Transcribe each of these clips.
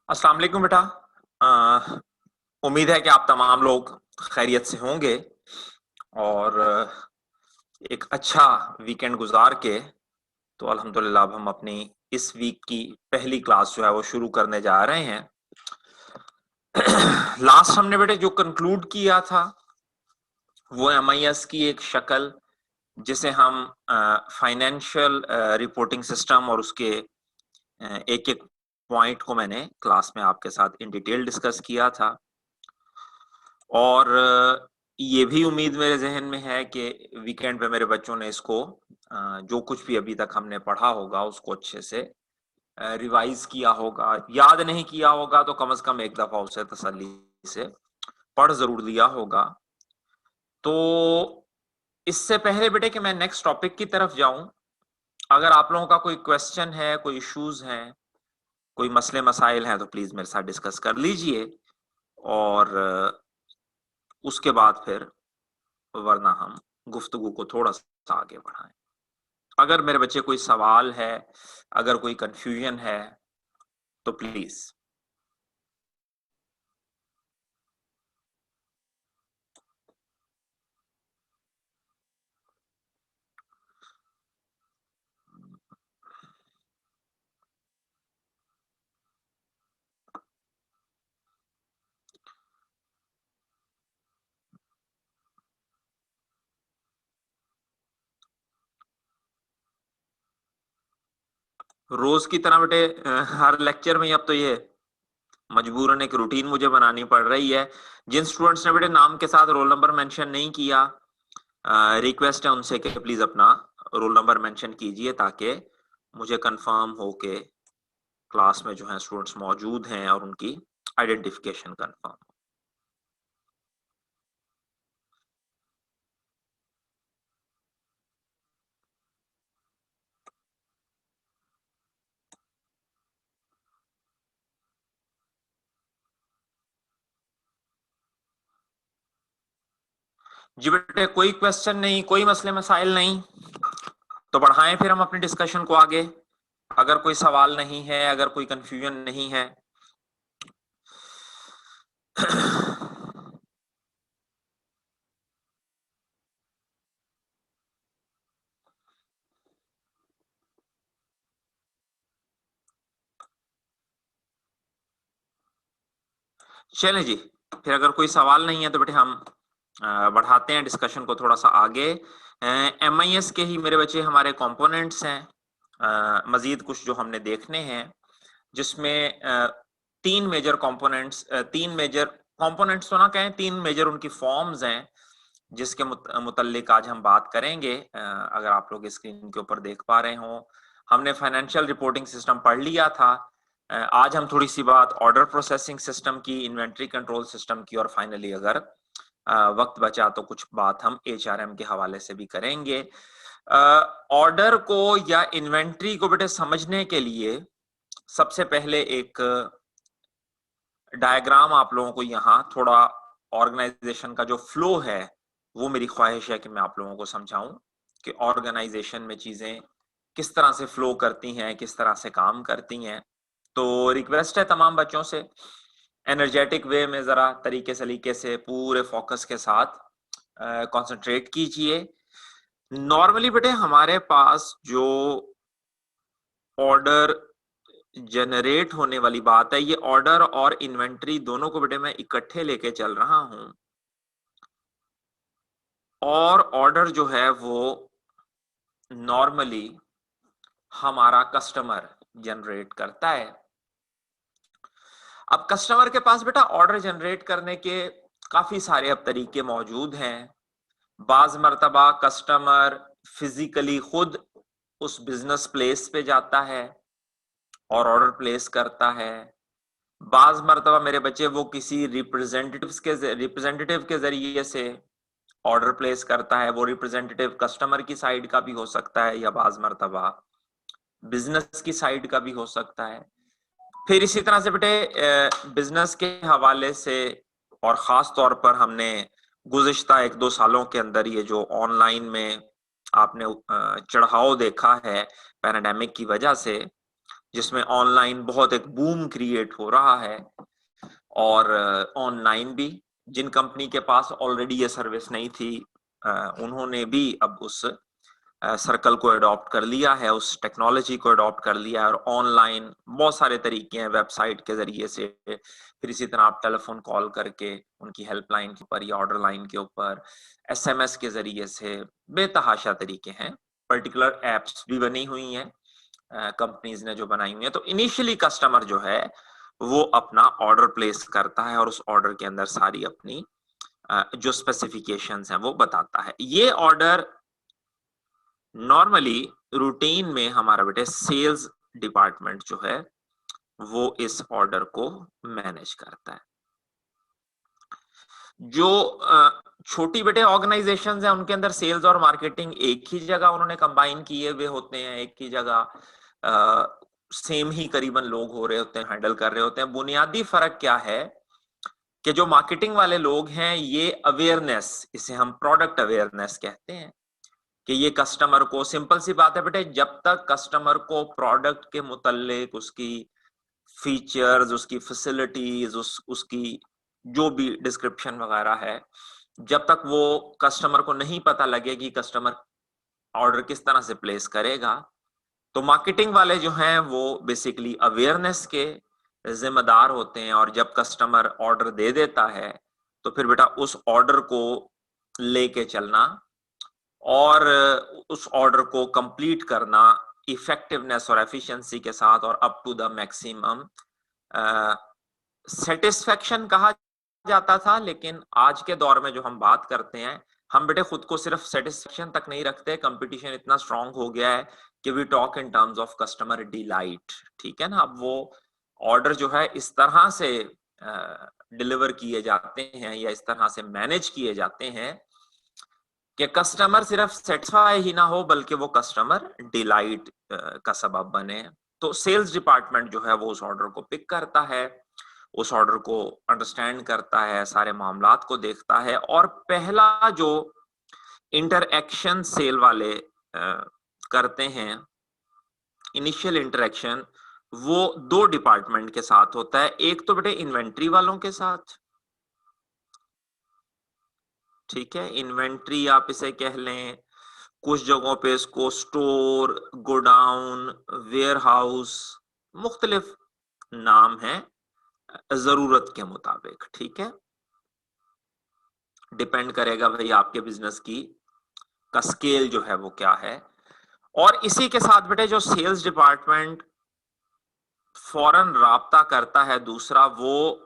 अस्सलाम वालेकुम बेटा। उम्मीद है कि आप तमाम लोग खैरियत से होंगे और एक अच्छा वीकेंड गुजार के तो अल्हम्दुलिल्लाह अब हम अपनी इस वीक की पहली क्लास जो है वो शुरू करने जा रहे हैं। लास्ट हमने बेटे जो कंक्लूड किया था वो एमआईएस की एक शक्ल जिसे हम फाइनेंशियल रिपोर्टिंग सिस्टम और उसके एक एक पॉइंट को मैंने क्लास में आपके साथ इन डिटेल डिस्कस किया था और ये भी उम्मीद मेरे जहन में है कि वीकेंड पे मेरे बच्चों ने इसको जो कुछ भी अभी तक हमने पढ़ा होगा उसको अच्छे से रिवाइज किया होगा। याद नहीं किया होगा तो कम से कम एक दफा उसे तसल्ली से पढ़ जरूर लिया होगा। तो इससे पहले बेटे कि मैं नेक्स्ट टॉपिक की तरफ जाऊं, अगर आप लोगों का कोई क्वेश्चन है, कोई इश्यूज हैं, कोई मसले मसाइल हैं तो प्लीज मेरे साथ डिस्कस कर लीजिए और उसके बाद फिर वरना हम गुफ्तगू को थोड़ा सा आगे बढ़ाएं। अगर मेरे बच्चे कोई सवाल है, अगर कोई कंफ्यूजन है तो प्लीज। रोज की तरह बेटे हर लेक्चर में अब तो ये मजबूरन एक रूटीन मुझे बनानी पड़ रही है। जिन स्टूडेंट्स ने बेटे नाम के साथ रोल नंबर मेंशन नहीं किया, रिक्वेस्ट है उनसे कि प्लीज अपना रोल नंबर मेंशन कीजिए ताकि मुझे कंफर्म हो के क्लास में जो है स्टूडेंट्स मौजूद हैं और उनकी आइडेंटिफिकेशन कंफर्म। जी बेटे, कोई क्वेश्चन नहीं, कोई मसले मसाइल नहीं, तो बढ़ाएं फिर हम अपनी डिस्कशन को आगे। अगर कोई सवाल नहीं है, अगर कोई कंफ्यूजन नहीं है। चलें जी, फिर अगर कोई सवाल नहीं है तो बेटे हम बढ़ाते हैं डिस्कशन को थोड़ा सा आगे। एमआईएस के ही मेरे बच्चे हमारे कंपोनेंट्स हैं, मजीद कुछ जो हमने देखने हैं जिसमें तीन मेजर कंपोनेंट्स, तीन मेजर कंपोनेंट्स तो ना कहें, तीन मेजर उनकी फॉर्म्स हैं जिसके मुतल्लिक आज हम बात करेंगे। अगर आप लोग स्क्रीन के ऊपर देख पा रहे हो, हमने फाइनेंशियल रिपोर्टिंग सिस्टम पढ़ लिया था। आज हम थोड़ी सी बात ऑर्डर प्रोसेसिंग सिस्टम की, इन्वेंट्री कंट्रोल सिस्टम की और फाइनली अगर वक्त बचा तो कुछ बात हम एचआरएम के हवाले से भी करेंगे। ऑर्डर को या इन्वेंट्री को बेटे समझने के लिए सबसे पहले एक डायग्राम आप लोगों को यहाँ थोड़ा ऑर्गेनाइजेशन का जो फ्लो है वो मेरी ख्वाहिश है कि मैं आप लोगों को समझाऊं कि ऑर्गेनाइजेशन में चीजें किस तरह से फ्लो करती हैं, किस तरह से काम करती हैं। तो रिक्वेस्ट है तमाम बच्चों से, एनर्जेटिक वे में जरा तरीके सलीके से पूरे फोकस के साथ कंसंट्रेट कीजिए। नॉर्मली बेटे हमारे पास जो ऑर्डर जनरेट होने वाली बात है, ये ऑर्डर और इन्वेंट्री दोनों को बेटे मैं इकट्ठे लेके चल रहा हूं और ऑर्डर जो है वो नॉर्मली हमारा कस्टमर जनरेट करता है। अब कस्टमर के पास बेटा ऑर्डर जनरेट करने के काफी सारे अब तरीके मौजूद हैं। बाज मर्तबा कस्टमर फिजिकली खुद उस बिजनेस प्लेस पे जाता है और ऑर्डर प्लेस करता है। बाज मर्तबा मेरे बच्चे वो किसी रिप्रेजेंटेटिव के जरिए से ऑर्डर प्लेस करता है। वो रिप्रेजेंटेटिव कस्टमर की साइड का भी हो सकता है या बाज मर्तबा बिजनेस की साइड का भी हो सकता है। फिर इसी तरह से बेटे बिजनेस के हवाले से और खास तौर पर हमने गुज़िश्ता एक दो सालों के अंदर ये जो ऑनलाइन में आपने चढ़ाव देखा है पैराडेमिक की वजह से, जिसमें ऑनलाइन बहुत एक बूम क्रिएट हो रहा है, और ऑनलाइन भी जिन कंपनी के पास ऑलरेडी ये सर्विस नहीं थी उन्होंने भी अब उस सर्कल को अडॉप्ट कर लिया है, उस टेक्नोलॉजी को अडॉप्ट कर लिया है, और ऑनलाइन बहुत सारे तरीके हैं, वेबसाइट के जरिए से, फिर इसी तरह आप टेलीफोन कॉल करके उनकी हेल्पलाइन के ऊपर या ऑर्डर लाइन के ऊपर, एसएमएस के जरिए से, बेतहाशा तरीके हैं। पर्टिकुलर एप्स भी बनी हुई हैं कंपनीज ने जो बनाई हुई है। तो इनिशियली कस्टमर जो है वो अपना ऑर्डर प्लेस करता है और उस ऑर्डर के अंदर सारी अपनी जो स्पेसिफिकेशंस हैं वो बताता है। ये ऑर्डर नॉर्मली रूटीन में हमारा बेटे सेल्स डिपार्टमेंट जो है वो इस ऑर्डर को मैनेज करता है। जो छोटी बेटे ऑर्गेनाइजेशंस हैं उनके अंदर सेल्स और मार्केटिंग एक ही जगह उन्होंने कंबाइन किए हुए होते हैं, एक ही जगह सेम ही करीबन लोग हो रहे होते हैं, हैंडल कर रहे होते हैं। बुनियादी फर्क क्या है कि जो मार्केटिंग वाले लोग हैं ये अवेयरनेस, इसे हम प्रोडक्ट अवेयरनेस कहते हैं, कि ये कस्टमर को, सिंपल सी बात है बेटे, जब तक कस्टमर को प्रोडक्ट के मुतल्लिक उसकी फीचर्स, उसकी फैसिलिटीज, उसकी जो भी डिस्क्रिप्शन वगैरह है, जब तक वो कस्टमर को नहीं पता लगे कि कस्टमर ऑर्डर किस तरह से प्लेस करेगा, तो मार्केटिंग वाले जो हैं वो बेसिकली अवेयरनेस के जिम्मेदार होते हैं। और जब कस्टमर ऑर्डर दे देता है तो फिर बेटा उस ऑर्डर को लेके चलना और उस ऑर्डर को कंप्लीट करना इफेक्टिवनेस और एफिशिएंसी के साथ और up to the maximum satisfaction कहा जाता था। लेकिन आज के दौर में जो हम बात करते हैं, हम बेटे खुद को सिर्फ सेटिस्फेक्शन तक नहीं रखते, कंपटीशन इतना स्ट्रांग हो गया है कि we talk in terms of customer delight. ठीक है ना? अब वो ऑर्डर जो है इस तरह से डिलीवर किए जाते हैं या इस तरह से मैनेज किए जाते हैं कि कस्टमर सिर्फ सेटिस्फाई ही ना हो बल्कि वो कस्टमर डिलाइट का सबब बने। तो सेल्स डिपार्टमेंट जो है वो उस ऑर्डर को पिक करता है, उस ऑर्डर को अंडरस्टैंड करता है, सारे मामलात को देखता है, और पहला जो इंटरएक्शन सेल वाले करते हैं, इनिशियल इंटरेक्शन, वो दो डिपार्टमेंट के साथ होता है। एक तो बेटे इन्वेंट्री वालों के साथ, ठीक है, इन्वेंट्री आप इसे कह लें, कुछ जगहों पे इसको स्टोर, गोडाउन, वेयर हाउस, मुख्तलिफ नाम है जरूरत के मुताबिक। ठीक है, डिपेंड करेगा भाई आपके बिजनेस की का स्केल जो है वो क्या है। और इसी के साथ बेटे जो सेल्स डिपार्टमेंट फौरन राब्ता करता है दूसरा, वो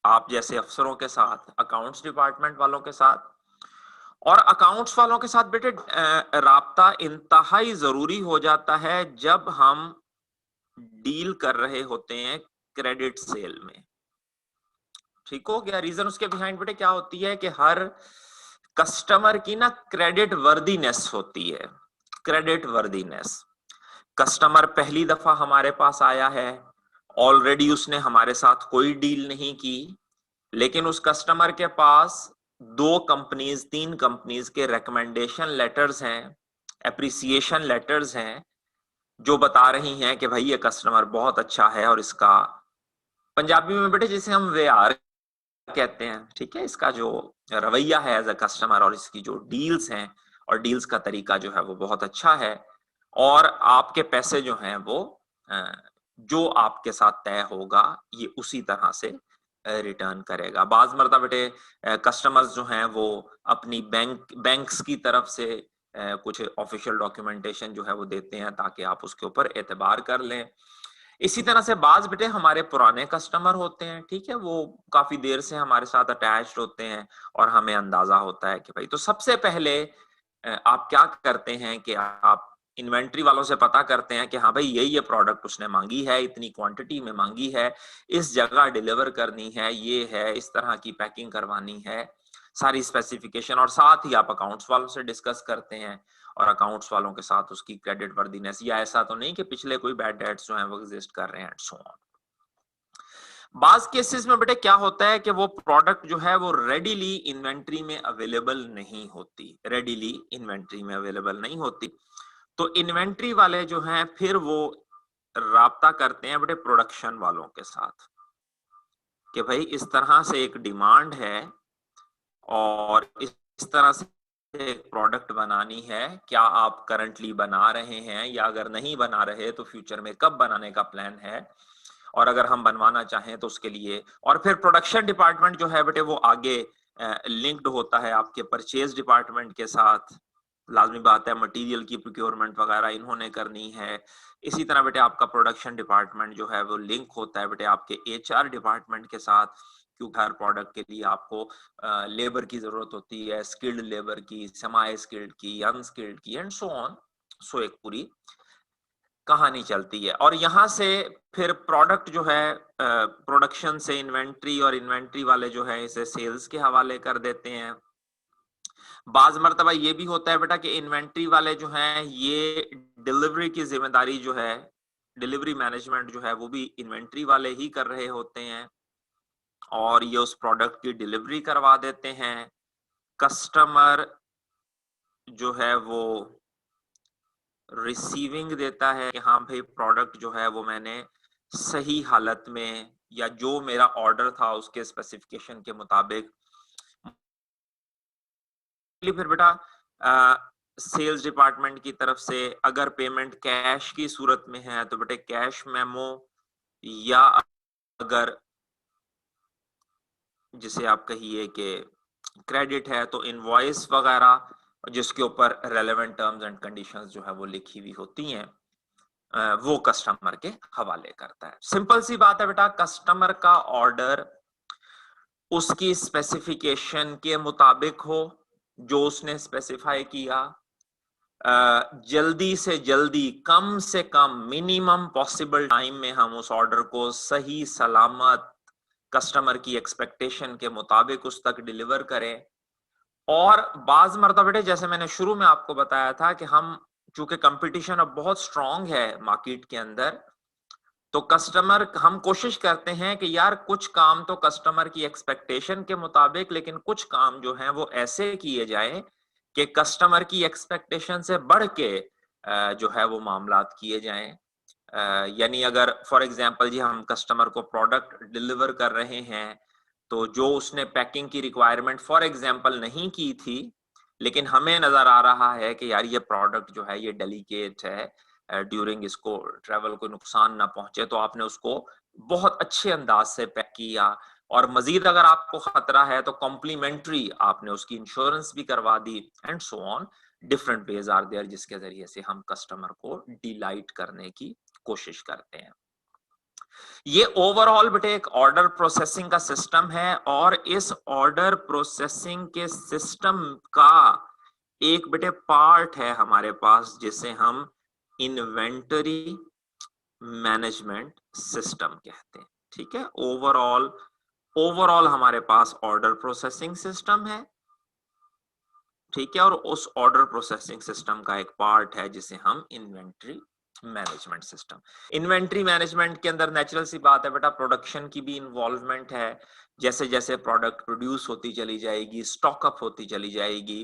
आप जैसे अफसरों के साथ, अकाउंट्स डिपार्टमेंट वालों के साथ। और अकाउंट्स वालों के साथ बेटे राब्ता इंतहाई जरूरी हो जाता है जब हम डील कर रहे होते हैं क्रेडिट सेल में। ठीक हो गया? रीजन उसके बिहाइंड बेटे क्या होती है कि हर कस्टमर की ना क्रेडिट वर्दीनेस होती है। क्रेडिट वर्दीनेस, कस्टमर पहली दफा हमारे पास आया है, ऑलरेडी उसने हमारे साथ कोई डील नहीं की, लेकिन उस कस्टमर के पास 2 कंपनीज 3 कंपनीज के रिकमेंडेशन लेटर्स हैं, एप्रिसिएशन लेटर्स हैं, जो बता रही हैं कि भाई ये कस्टमर बहुत अच्छा है और इसका, पंजाबी में बेटे जिसे हम व्यवहार कहते हैं, ठीक है, इसका जो रवैया है एज अ कस्टमर और इसकी जो डील्स हैं और डील्स का तरीका जो है वो बहुत अच्छा है, और आपके पैसे जो हैं वो जो आपके साथ तय होगा ये उसी तरह से रिटर्न करेगा। बाज मर्दा बेटे कस्टमर्स जो हैं वो अपनी बैंक्स की तरफ से कुछ ऑफिशियल डॉक्यूमेंटेशन जो है वो देते हैं ताकि आप उसके ऊपर एतबार कर लें। इसी तरह से बाज बेटे हमारे पुराने कस्टमर होते हैं, ठीक है, वो काफी देर से हमारे साथ अटैच्ड होते हैं और हमें अंदाजा होता है कि भाई, तो सबसे पहले आप क्या करते हैं कि आप इन्वेंट्री वालों से पता करते हैं कि हाँ भाई ये प्रोडक्ट उसने मांगी है, इतनी क्वांटिटी में मांगी है, इस जगह डिलीवर करनी है, ये है, इस तरह की पैकिंग करवानी है, सारी स्पेसिफिकेशन। और साथ ही आप अकाउंट्स वालों से डिस्कस करते हैं और अकाउंट्स वालों के साथ उसकी क्रेडिट वर्दीनेस, या ऐसा तो नहीं कि पिछले कोई बैड डेट्स जो हैं वो एग्जिस्ट कर रहे हैं, सो ऑन। बाज केसेस में बेटे क्या होता है कि वो प्रोडक्ट जो है वो रेडीली इन्वेंट्री में अवेलेबल नहीं होती, रेडीली इन्वेंट्री में अवेलेबल नहीं होती, तो इन्वेंट्री वाले जो हैं फिर वो राब्ता करते हैं बेटे प्रोडक्शन वालों के साथ कि भाई इस तरह से एक डिमांड है और इस तरह से एक प्रोडक्ट बनानी है, क्या आप करंटली बना रहे हैं, या अगर नहीं बना रहे तो फ्यूचर में कब बनाने का प्लान है, और अगर हम बनवाना चाहें तो उसके लिए। और फिर प्रोडक्शन डिपार्टमेंट जो है बेटे वो आगे लिंक्ड होता है आपके परचेज डिपार्टमेंट के साथ, लाजमी बात है मटेरियल की प्रोक्योरमेंट वगैरह इन्होंने करनी है। इसी तरह बेटे आपका प्रोडक्शन डिपार्टमेंट जो है वो लिंक होता है बेटे आपके एचआर डिपार्टमेंट के साथ, क्योंकि हर प्रोडक्ट के लिए आपको लेबर की जरूरत होती है, स्किल्ड लेबर की, सेमी स्किल्ड की, अनस्किल्ड की, एंड सो ऑन। सो एक पूरी कहानी चलती है। और यहां से फिर प्रोडक्ट जो है प्रोडक्शन से इन्वेंट्री, और इन्वेंट्री वाले जो है इसे सेल्स के हवाले कर देते हैं। बाज मर्तबा ये भी होता है बेटा कि इन्वेंट्री वाले जो हैं ये डिलीवरी की जिम्मेदारी जो है, डिलीवरी मैनेजमेंट जो है वो भी इन्वेंट्री वाले ही कर रहे होते हैं, और ये उस प्रोडक्ट की डिलीवरी करवा देते हैं। कस्टमर जो है वो रिसीविंग देता है कि हाँ भाई प्रोडक्ट जो है वो मैंने सही हालत में, या जो मेरा ऑर्डर था उसके स्पेसिफिकेशन के मुताबिक। फिर बेटा सेल्स डिपार्टमेंट की तरफ से अगर पेमेंट कैश की सूरत में है तो बेटे कैश मेमो, या अगर जिसे आप कहिए कि क्रेडिट है तो इनवॉइस वगैरह, जिसके ऊपर रेलेवेंट टर्म्स एंड कंडीशंस जो है वो लिखी हुई होती हैं, वो कस्टमर के हवाले करता है। सिंपल सी बात है बेटा, कस्टमर का ऑर्डर उसकी स्पेसिफिकेशन के मुताबिक हो जो उसने स्पेसिफाई किया, जल्दी से जल्दी, कम से कम मिनिमम पॉसिबल टाइम में हम उस ऑर्डर को सही सलामत कस्टमर की एक्सपेक्टेशन के मुताबिक उस तक डिलीवर करें। और बाज मर्तबा बेटे जैसे मैंने शुरू में आपको बताया था कि हम चूंकि कंपटीशन अब बहुत स्ट्रांग है मार्केट के अंदर, तो कस्टमर हम कोशिश करते हैं कि यार कुछ काम तो कस्टमर की एक्सपेक्टेशन के मुताबिक, लेकिन कुछ काम जो हैं वो ऐसे किए जाएं कि कस्टमर की एक्सपेक्टेशन से बढ़ के जो है वो मामलात किए जाएं। यानी अगर फॉर एग्जांपल जी हम कस्टमर को प्रोडक्ट डिलीवर कर रहे हैं, तो जो उसने पैकिंग की रिक्वायरमेंट फॉर एग्जांपल नहीं की थी, लेकिन हमें नजर आ रहा है कि यार ये प्रोडक्ट जो है ये डेलिकेट है, ड्यूरिंग इसको ट्रेवल को नुकसान ना पहुंचे, तो आपने उसको बहुत अच्छे अंदाज से पैक किया। और मजीद अगर आपको खतरा है तो कॉम्प्लीमेंट्री आपने उसकी इंश्योरेंस भी करवा दी, and so on. Different ways are there जिसके जरिए से हम कस्टमर को डिलाइट करने की कोशिश करते हैं। ये ओवरऑल बेटे एक ऑर्डर प्रोसेसिंग का सिस्टम है, और इस ऑर्डर प्रोसेसिंग के सिस्टम का एक बेटे पार्ट है हमारे पास जिसे हम इन्वेंटरी मैनेजमेंट सिस्टम कहते हैं। ठीक है, ओवरऑल हमारे पास ऑर्डर प्रोसेसिंग सिस्टम है, ठीक है, और उस ऑर्डर प्रोसेसिंग सिस्टम का एक पार्ट है जिसे हम inventory management system. Inventory management के अंदर नेचुरल सी बात है बेटा प्रोडक्शन की भी इन्वॉल्वमेंट है। जैसे जैसे प्रोडक्ट प्रोड्यूस होती चली जाएगी, स्टॉकअप होती चली जाएगी,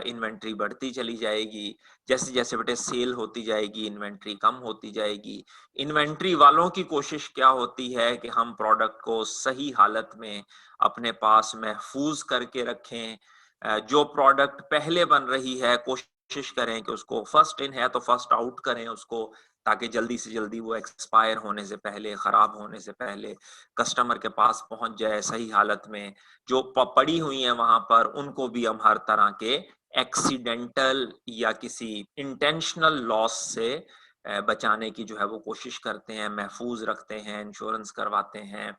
इन्वेंट्री बढ़ती चली जाएगी। जैसे जैसे बेटे सेल होती जाएगी इन्वेंट्री कम होती जाएगी। इन्वेंट्री वालों की कोशिश क्या होती है कि हम प्रोडक्ट को सही हालत में अपने पास महफूज करके रखें। जो प्रोडक्ट पहले बन रही है कोशिश करें कि उसको फर्स्ट इन है तो फर्स्ट आउट करें उसको, ताकि जल्दी से जल्दी वो एक्सपायर होने से पहले, खराब होने से पहले कस्टमर के पास पहुंच जाए सही हालत में। जो पड़ी हुई है वहां पर उनको भी हम हर तरह के एक्सीडेंटल या किसी इंटेंशनल लॉस से बचाने की जो है वो कोशिश करते हैं, महफूज रखते हैं, इंश्योरेंस करवाते हैं,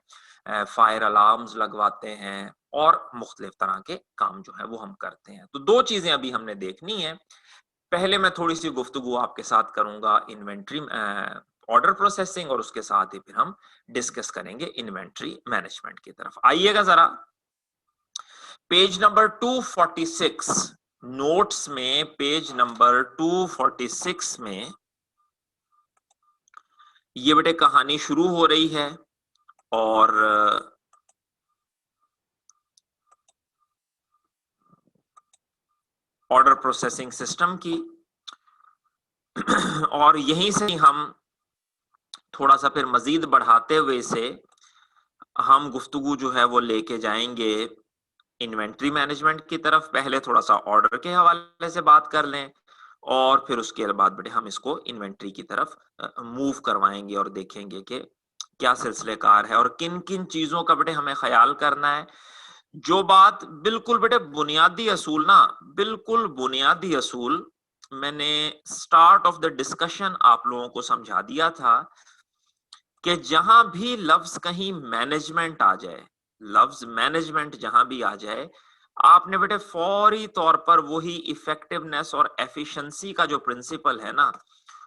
फायर अलार्म्स लगवाते हैं, और मुख्तलिफ तरह के काम जो है वो हम करते हैं। तो दो चीजें अभी हमने देखनी है। पहले मैं थोड़ी सी गुफ्तगू आपके साथ करूंगा इन्वेंट्री ऑर्डर प्रोसेसिंग, और उसके साथ ही फिर हम डिस्कस करेंगे इन्वेंट्री मैनेजमेंट की तरफ। आइएगा जरा पेज नंबर 246, नोट्स में पेज नंबर 246 में ये बेटे कहानी शुरू हो रही है, और ऑर्डर प्रोसेसिंग सिस्टम की और यहीं से हम थोड़ा सा फिर मजीद बढ़ाते हुए से हम गुफ्तगू जो है वो लेके जाएंगे इन्वेंट्री मैनेजमेंट की तरफ। पहले थोड़ा सा ऑर्डर के हवाले से बात कर लें और फिर उसके बाद बेटे हम इसको इन्वेंट्री की तरफ मूव करवाएंगे और देखेंगे कि क्या सिलसिलेकार है और किन किन चीजों का बेटे हमें ख्याल करना है। जो बात बिल्कुल बेटे बुनियादी असूल ना, बिल्कुल बुनियादी असूल मैंने स्टार्ट ऑफ द डिस्कशन आप लोगों को समझा दिया था कि जहां भी लफ्ज कहीं मैनेजमेंट आ जाए, लफ्ज मैनेजमेंट जहां भी आ जाए, आपने बेटे फौरी तौर पर वही इफेक्टिवनेस और एफिशिएंसी का जो प्रिंसिपल है ना,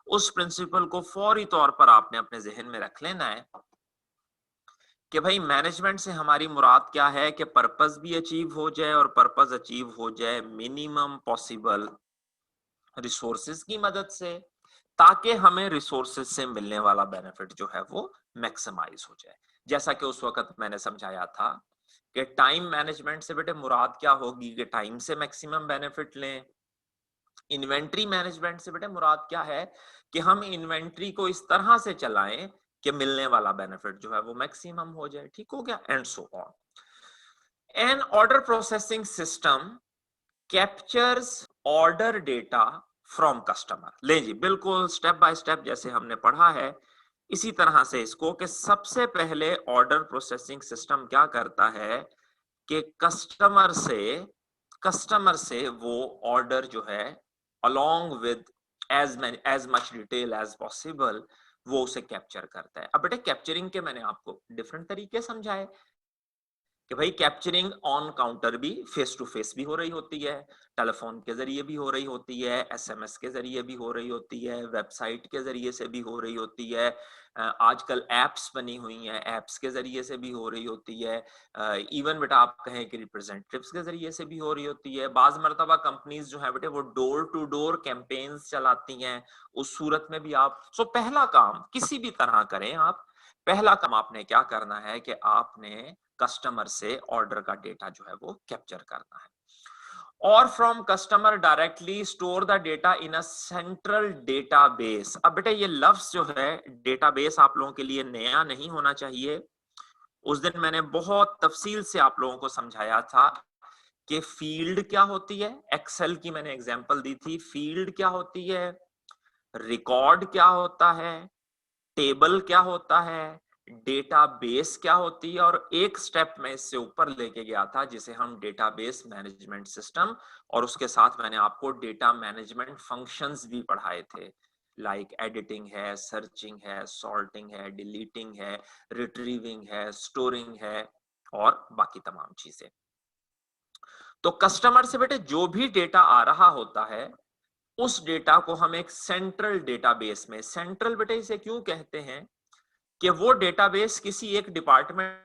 उस प्रिंसिपल को फौरी तौर पर आपने अपने जहन में रख लेना है कि भाई मैनेजमेंट से हमारी मुराद क्या है कि पर्पस भी अचीव हो जाए और पर्पस अचीव हो जाए मिनिमम पॉसिबल रिसोर्सेज की मदद से, ताकि हमें रिसोर्सेज से मिलने वाला बेनिफिट जो है वो मैक्सिमाइज हो जाए। जैसा कि उस वक्त मैंने समझाया था कि टाइम मैनेजमेंट से बेटे मुराद क्या होगी कि टाइम से मैक्सिमम बेनिफिट लें। इन्वेंट्री मैनेजमेंट से बेटे मुराद क्या है कि हम इन्वेंट्री को इस तरह से चलाएं कि मिलने वाला बेनिफिट जो है वो मैक्सिमम हो जाए। ठीक हो गया, and so on. An order processing system captures order data from customer. ले जी, बिल्कुल स्टेप बाय स्टेप जैसे हमने पढ़ा है इसी तरह से इसको, कि सबसे पहले ऑर्डर प्रोसेसिंग सिस्टम क्या करता है कि कस्टमर से वो ऑर्डर जो है along with as much detail as possible वो उसे कैप्चर करता है। अब बेटे कैप्चरिंग के मैंने आपको डिफरेंट तरीके समझाए कि भाई कैप्चरिंग ऑन काउंटर भी फेस टू फेस भी हो रही होती है, टेलीफोन के जरिए भी हो रही होती है, एसएमएस के जरिए भी हो रही होती है, वेबसाइट के जरिए से भी हो रही होती है, आजकल एप्स बनी हुई हैं, एप्स के जरिए से भी हो रही होती है, इवन बेटा आप कहें कि रिप्रेजेंटेटिव्स के जरिए से भी हो रही होती है। बाज मरतबा कंपनीज जो है बेटे वो डोर टू डोर कैंपेन्स चलाती हैं, उस सूरत में भी आप पहला काम किसी भी तरह करें आप, पहला काम आपने क्या करना है कि आपने कस्टमर से ऑर्डर का डेटा जो है वो कैप्चर करना है और from customer directly store the data in a central database. अब बेटा ये लफ्ज जो है डेटाबेस आप लोगों के लिए नया नहीं होना चाहिए। उस दिन मैंने बहुत तफसील से आप लोगों को समझाया था कि फील्ड क्या होती है, एक्सेल की मैंने एग्जांपल दी थी, फील्ड क्या होती है, रिकॉर्ड क्या होता है, टेबल क्या होता है, डेटाबेस क्या होती है, और एक स्टेप में इससे ऊपर लेके गया था जिसे हम डेटाबेस मैनेजमेंट सिस्टम, और उसके साथ मैंने आपको डेटा मैनेजमेंट फंक्शंस भी पढ़ाए थे, लाइक एडिटिंग है, सर्चिंग है, सॉर्टिंग है, डिलीटिंग है, रिट्रीविंग है, स्टोरिंग है और बाकी तमाम चीजें। तो कस्टमर से बेटे जो भी डेटा आ रहा होता है उस डेटा को हम एक सेंट्रल डेटाबेस में, सेंट्रल बेटे इसे क्यों कहते हैं कि वो डेटाबेस किसी एक department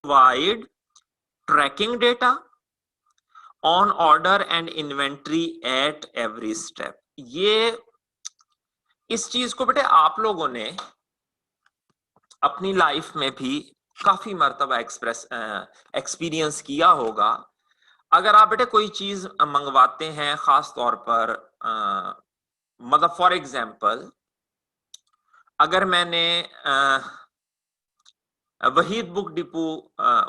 provide tracking data on order and inventory at every step. ये इस चीज को बेटे आप लोगों ने अपनी लाइफ में भी काफी मर्तबा एक्सपीरियंस किया होगा। अगर आप बेटे कोई चीज मंगवाते हैं, खास तौर पर मतलब फॉर एग्जांपल अगर मैंने वहीद बुक डिपो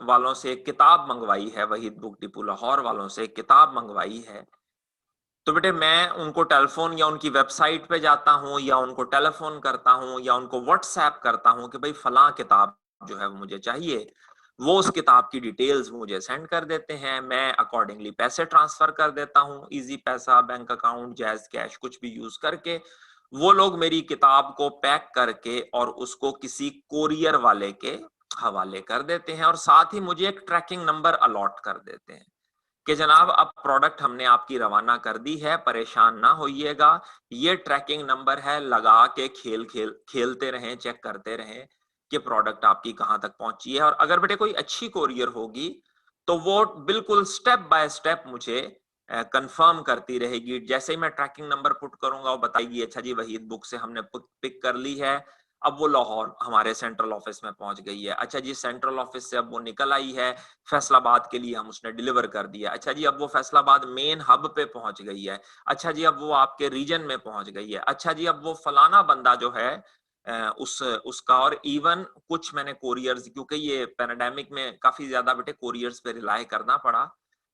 वालों से एक किताब मंगवाई है, वहीद बुक डिपो लाहौर वालों से एक किताब मंगवाई है, तो बेटे मैं उनको टेलीफोन या उनकी वेबसाइट पे जाता हूं या उनको टेलीफोन करता हूं या उनको व्हाट्सएप करता हूं कि भाई फलां किताब जो है वो मुझे चाहिए। वो उस किताब की डिटेल्स मुझे सेंड कर देते हैं, मैं अकॉर्डिंगली पैसे ट्रांसफर कर देता हूं, इजी पैसा, बैंक अकाउंट, जैज कैश कुछ भी यूज करके। वो लोग मेरी किताब को पैक करके और उसको किसी कोरियर वाले के हवाले कर देते हैं और साथ ही मुझे एक ट्रैकिंग नंबर अलॉट कर देते हैं कि जनाब अब प्रोडक्ट हमने आपकी रवाना कर दी है, परेशान ना होइएगा, ये ट्रैकिंग नंबर है, लगा के खेलते रहें, चेक करते रहें कि प्रोडक्ट आपकी कहां तक पहुंची है। और अगर बेटे कोई अच्छी कोरियर होगी तो वो बिल्कुल स्टेप बाय स्टेप मुझे कंफर्म करती रहेगी। जैसे ही मैं ट्रैकिंग नंबर पुट करूंगा वो बताएगी अच्छा जी वहीद बुक से हमने पिक कर ली है, अब वो लाहौर हमारे सेंट्रल ऑफिस में पहुंच गई है। अच्छा जी, सेंट्रल ऑफिस से अब वो निकल आई है फैसलाबाद के लिए, हम उसने डिलीवर कर दिया। अच्छा जी, अब वो फैसलाबाद मेन हब पे पहुंच गई है। अच्छा जी, अब वो आपके रीजन में पहुंच गई है। अच्छा जी, अब वो फलाना बंदा जो है उसका, और इवन कुछ मैंने कोरियर्स, क्योंकि ये पैराडामिक में काफी ज्यादा बेटे कोरियर्स पे रिलाई करना पड़ा,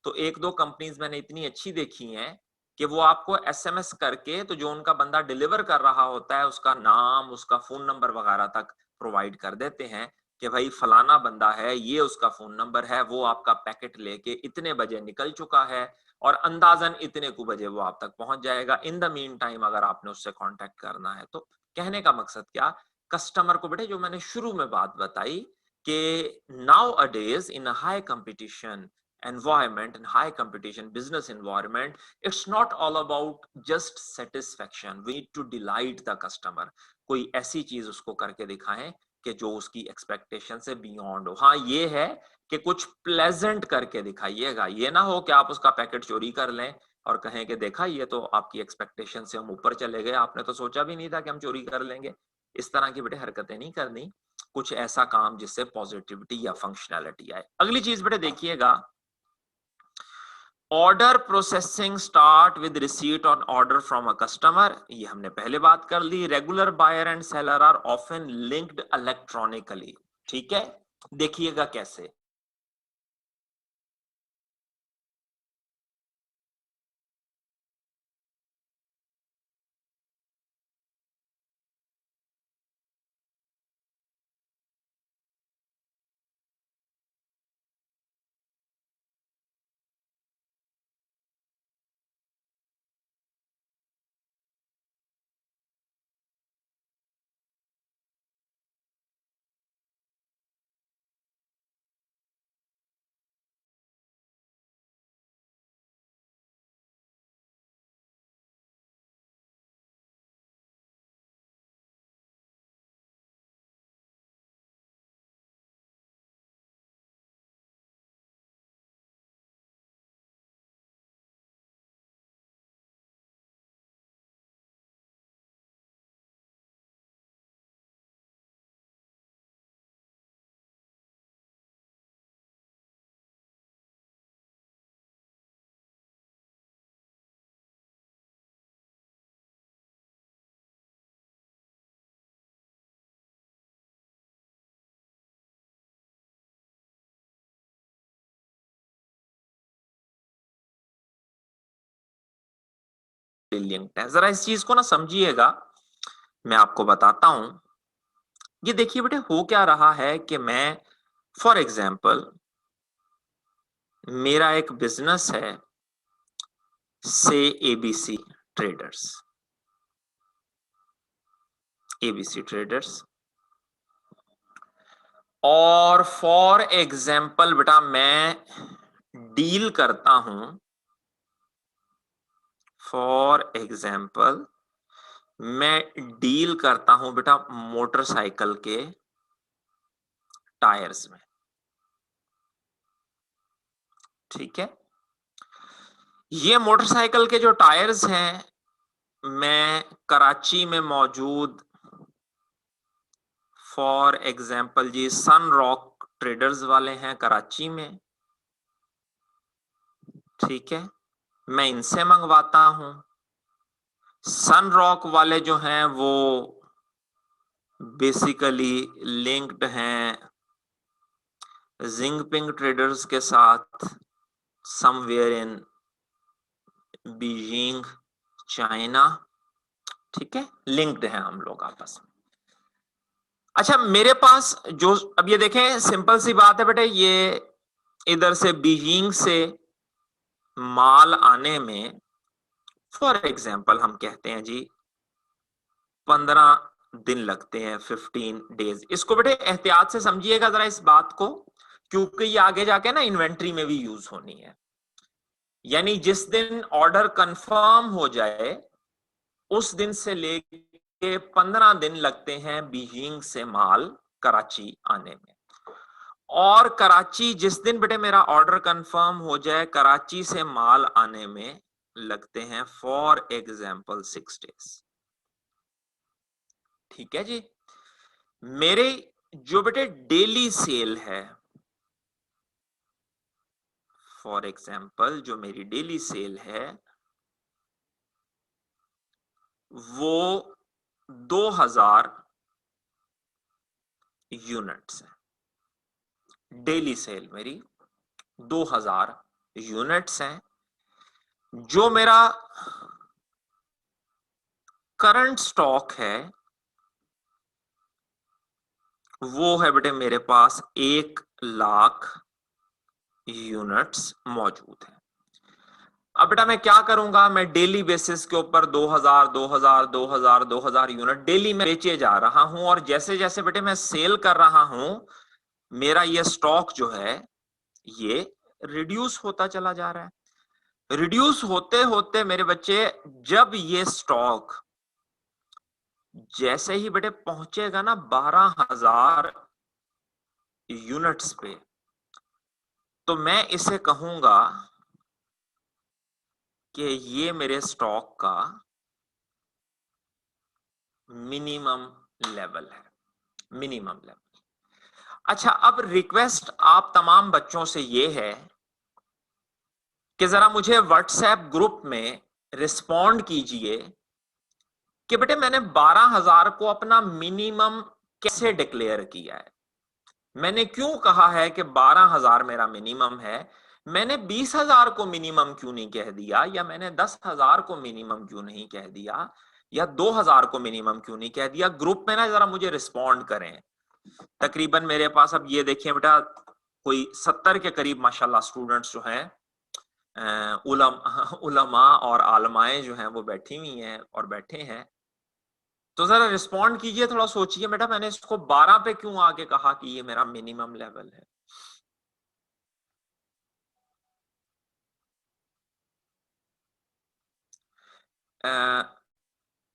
तो एक दो कंपनीज मैंने इतनी अच्छी देखी हैं कि वो आपको एसएमएस करके, तो जो उनका बंदा डिलीवर कर रहा होता है उसका नाम, उसका फोन नंबर वगैरह तक प्रोवाइड कर देते हैं कि भाई फलाना बंदा है, ये उसका फोन नंबर है, वो आपका पैकेट लेके इतने बजे निकल चुका है और अंदाजन इतने को बजे वो आप तक पहुंच जाएगा। इन द मीन टाइम अगर आपने उससे कांटेक्ट करना है तो। कहने का मकसद क्या, कस्टमर को बेटे जो मैंने शुरू में बात बताई कि now a days in high competition environment and high competition business environment, it's not all about just satisfaction, we need to delight the customer। कोई ऐसी चीज उसको करके दिखाएं कि जो उसकी एक्सपेक्टेशन से बियॉन्ड हो। हाँ ये है कि कुछ प्लेजेंट करके दिखाइएगा, ये ना हो कि आप उसका पैकेट चोरी कर लें और कहें कि देखा ये तो आपकी एक्सपेक्टेशन से हम ऊपर चले गए, आपने तो सोचा भी नहीं था कि हम चोरी कर लेंगे। इस तरह की बेटे हरकतें नहीं करनी, कुछ ऐसा काम जिससे पॉजिटिविटी या फंक्शनैलिटी आए। अगली चीज बेटे देखिएगा, order processing start with receipt on order from a customer, ये हमने पहले बात कर ली। Regular buyer and seller are often linked electronically, ठीक है। देखिएगा कैसे, लिंक्ड है। जरा इस चीज को ना समझिएगा, मैं आपको बताता हूं। ये देखिए बेटे हो क्या रहा है कि मैं फॉर एग्जाम्पल, मेरा एक बिजनेस है से एबीसी ट्रेडर्स, एबीसी ट्रेडर्स, और फॉर एग्जाम्पल बेटा मैं डील करता हूं, फॉर एग्जाम्पल मैं डील करता हूं बेटा मोटरसाइकिल के टायर्स में, ठीक है। ये मोटरसाइकिल के जो टायर्स हैं, मैं कराची में मौजूद फॉर एग्जाम्पल जी सन रॉक ट्रेडर्स वाले हैं कराची में, ठीक है, मैं इनसे मंगवाता हूं। सन रॉक वाले जो हैं वो बेसिकली लिंक्ड हैं जिंगपिंग ट्रेडर्स के साथ, समवेयर इन बीजिंग चाइना, ठीक है, लिंक्ड हैं हम लोग आपस में। अच्छा मेरे पास जो, अब ये देखें सिंपल सी बात है बेटे, ये इधर से बीजिंग से माल आने में फॉर एग्जाम्पल हम कहते हैं जी 15 दिन लगते हैं, 15 डेज। इसको बेटे एहतियात से समझिएगा जरा इस बात को, क्योंकि ये आगे जाके ना इन्वेंट्री में भी यूज होनी है। यानी जिस दिन ऑर्डर कंफर्म हो जाए उस दिन से लेके 15 दिन लगते हैं बीजिंग से माल कराची आने में। और कराची जिस दिन बेटे मेरा ऑर्डर कंफर्म हो जाए, कराची से माल आने में लगते हैं फॉर एग्जाम्पल 6 डेज, ठीक है जी। मेरे जो बेटे डेली सेल है, फॉर एग्जाम्पल जो मेरी डेली सेल है वो 2000 यूनिट्स है। डेली सेल मेरी 2000 यूनिट्स हैं। जो मेरा करंट स्टॉक है वो है बेटे मेरे पास 1,00,000 यूनिट्स मौजूद है। अब बेटा मैं क्या करूंगा, मैं डेली बेसिस के ऊपर 2000 2000 2000 2000 यूनिट डेली में बेचे जा रहा हूं, और जैसे जैसे बेटे मैं सेल कर रहा हूं मेरा ये स्टॉक जो है ये रिड्यूस होता चला जा रहा है। रिड्यूस होते होते मेरे बच्चे जब ये स्टॉक जैसे ही बेटे पहुंचेगा ना 12,000 यूनिट्स पे, तो मैं इसे कहूंगा कि ये मेरे स्टॉक का मिनिमम लेवल है, मिनिमम लेवल। अच्छा, अब रिक्वेस्ट आप तमाम बच्चों से ये है कि जरा मुझे व्हाट्सएप ग्रुप में रिस्पॉन्ड कीजिए कि बेटे मैंने 12,000 को अपना मिनिमम कैसे डिक्लेयर किया है। मैंने क्यों कहा है कि 12,000 मेरा मिनिमम है, मैंने 20,000 को मिनिमम क्यों नहीं कह दिया, या मैंने 10,000 को मिनिमम क्यों नहीं कह दिया, या 2,000 को मिनिमम क्यों नहीं कह दिया। ग्रुप में ना जरा मुझे रिस्पॉन्ड करें। तकरीबन मेरे पास अब ये देखिए बेटा कोई 70 के करीब माशाल्लाह स्टूडेंट्स जो हैं, उलमा और आलमाएं जो हैं वो बैठी हुई हैं और बैठे हैं। तो जरा रिस्पॉन्ड कीजिए, थोड़ा सोचिए बेटा मैंने इसको 12 पे क्यों आगे कहा कि ये मेरा मिनिमम लेवल है।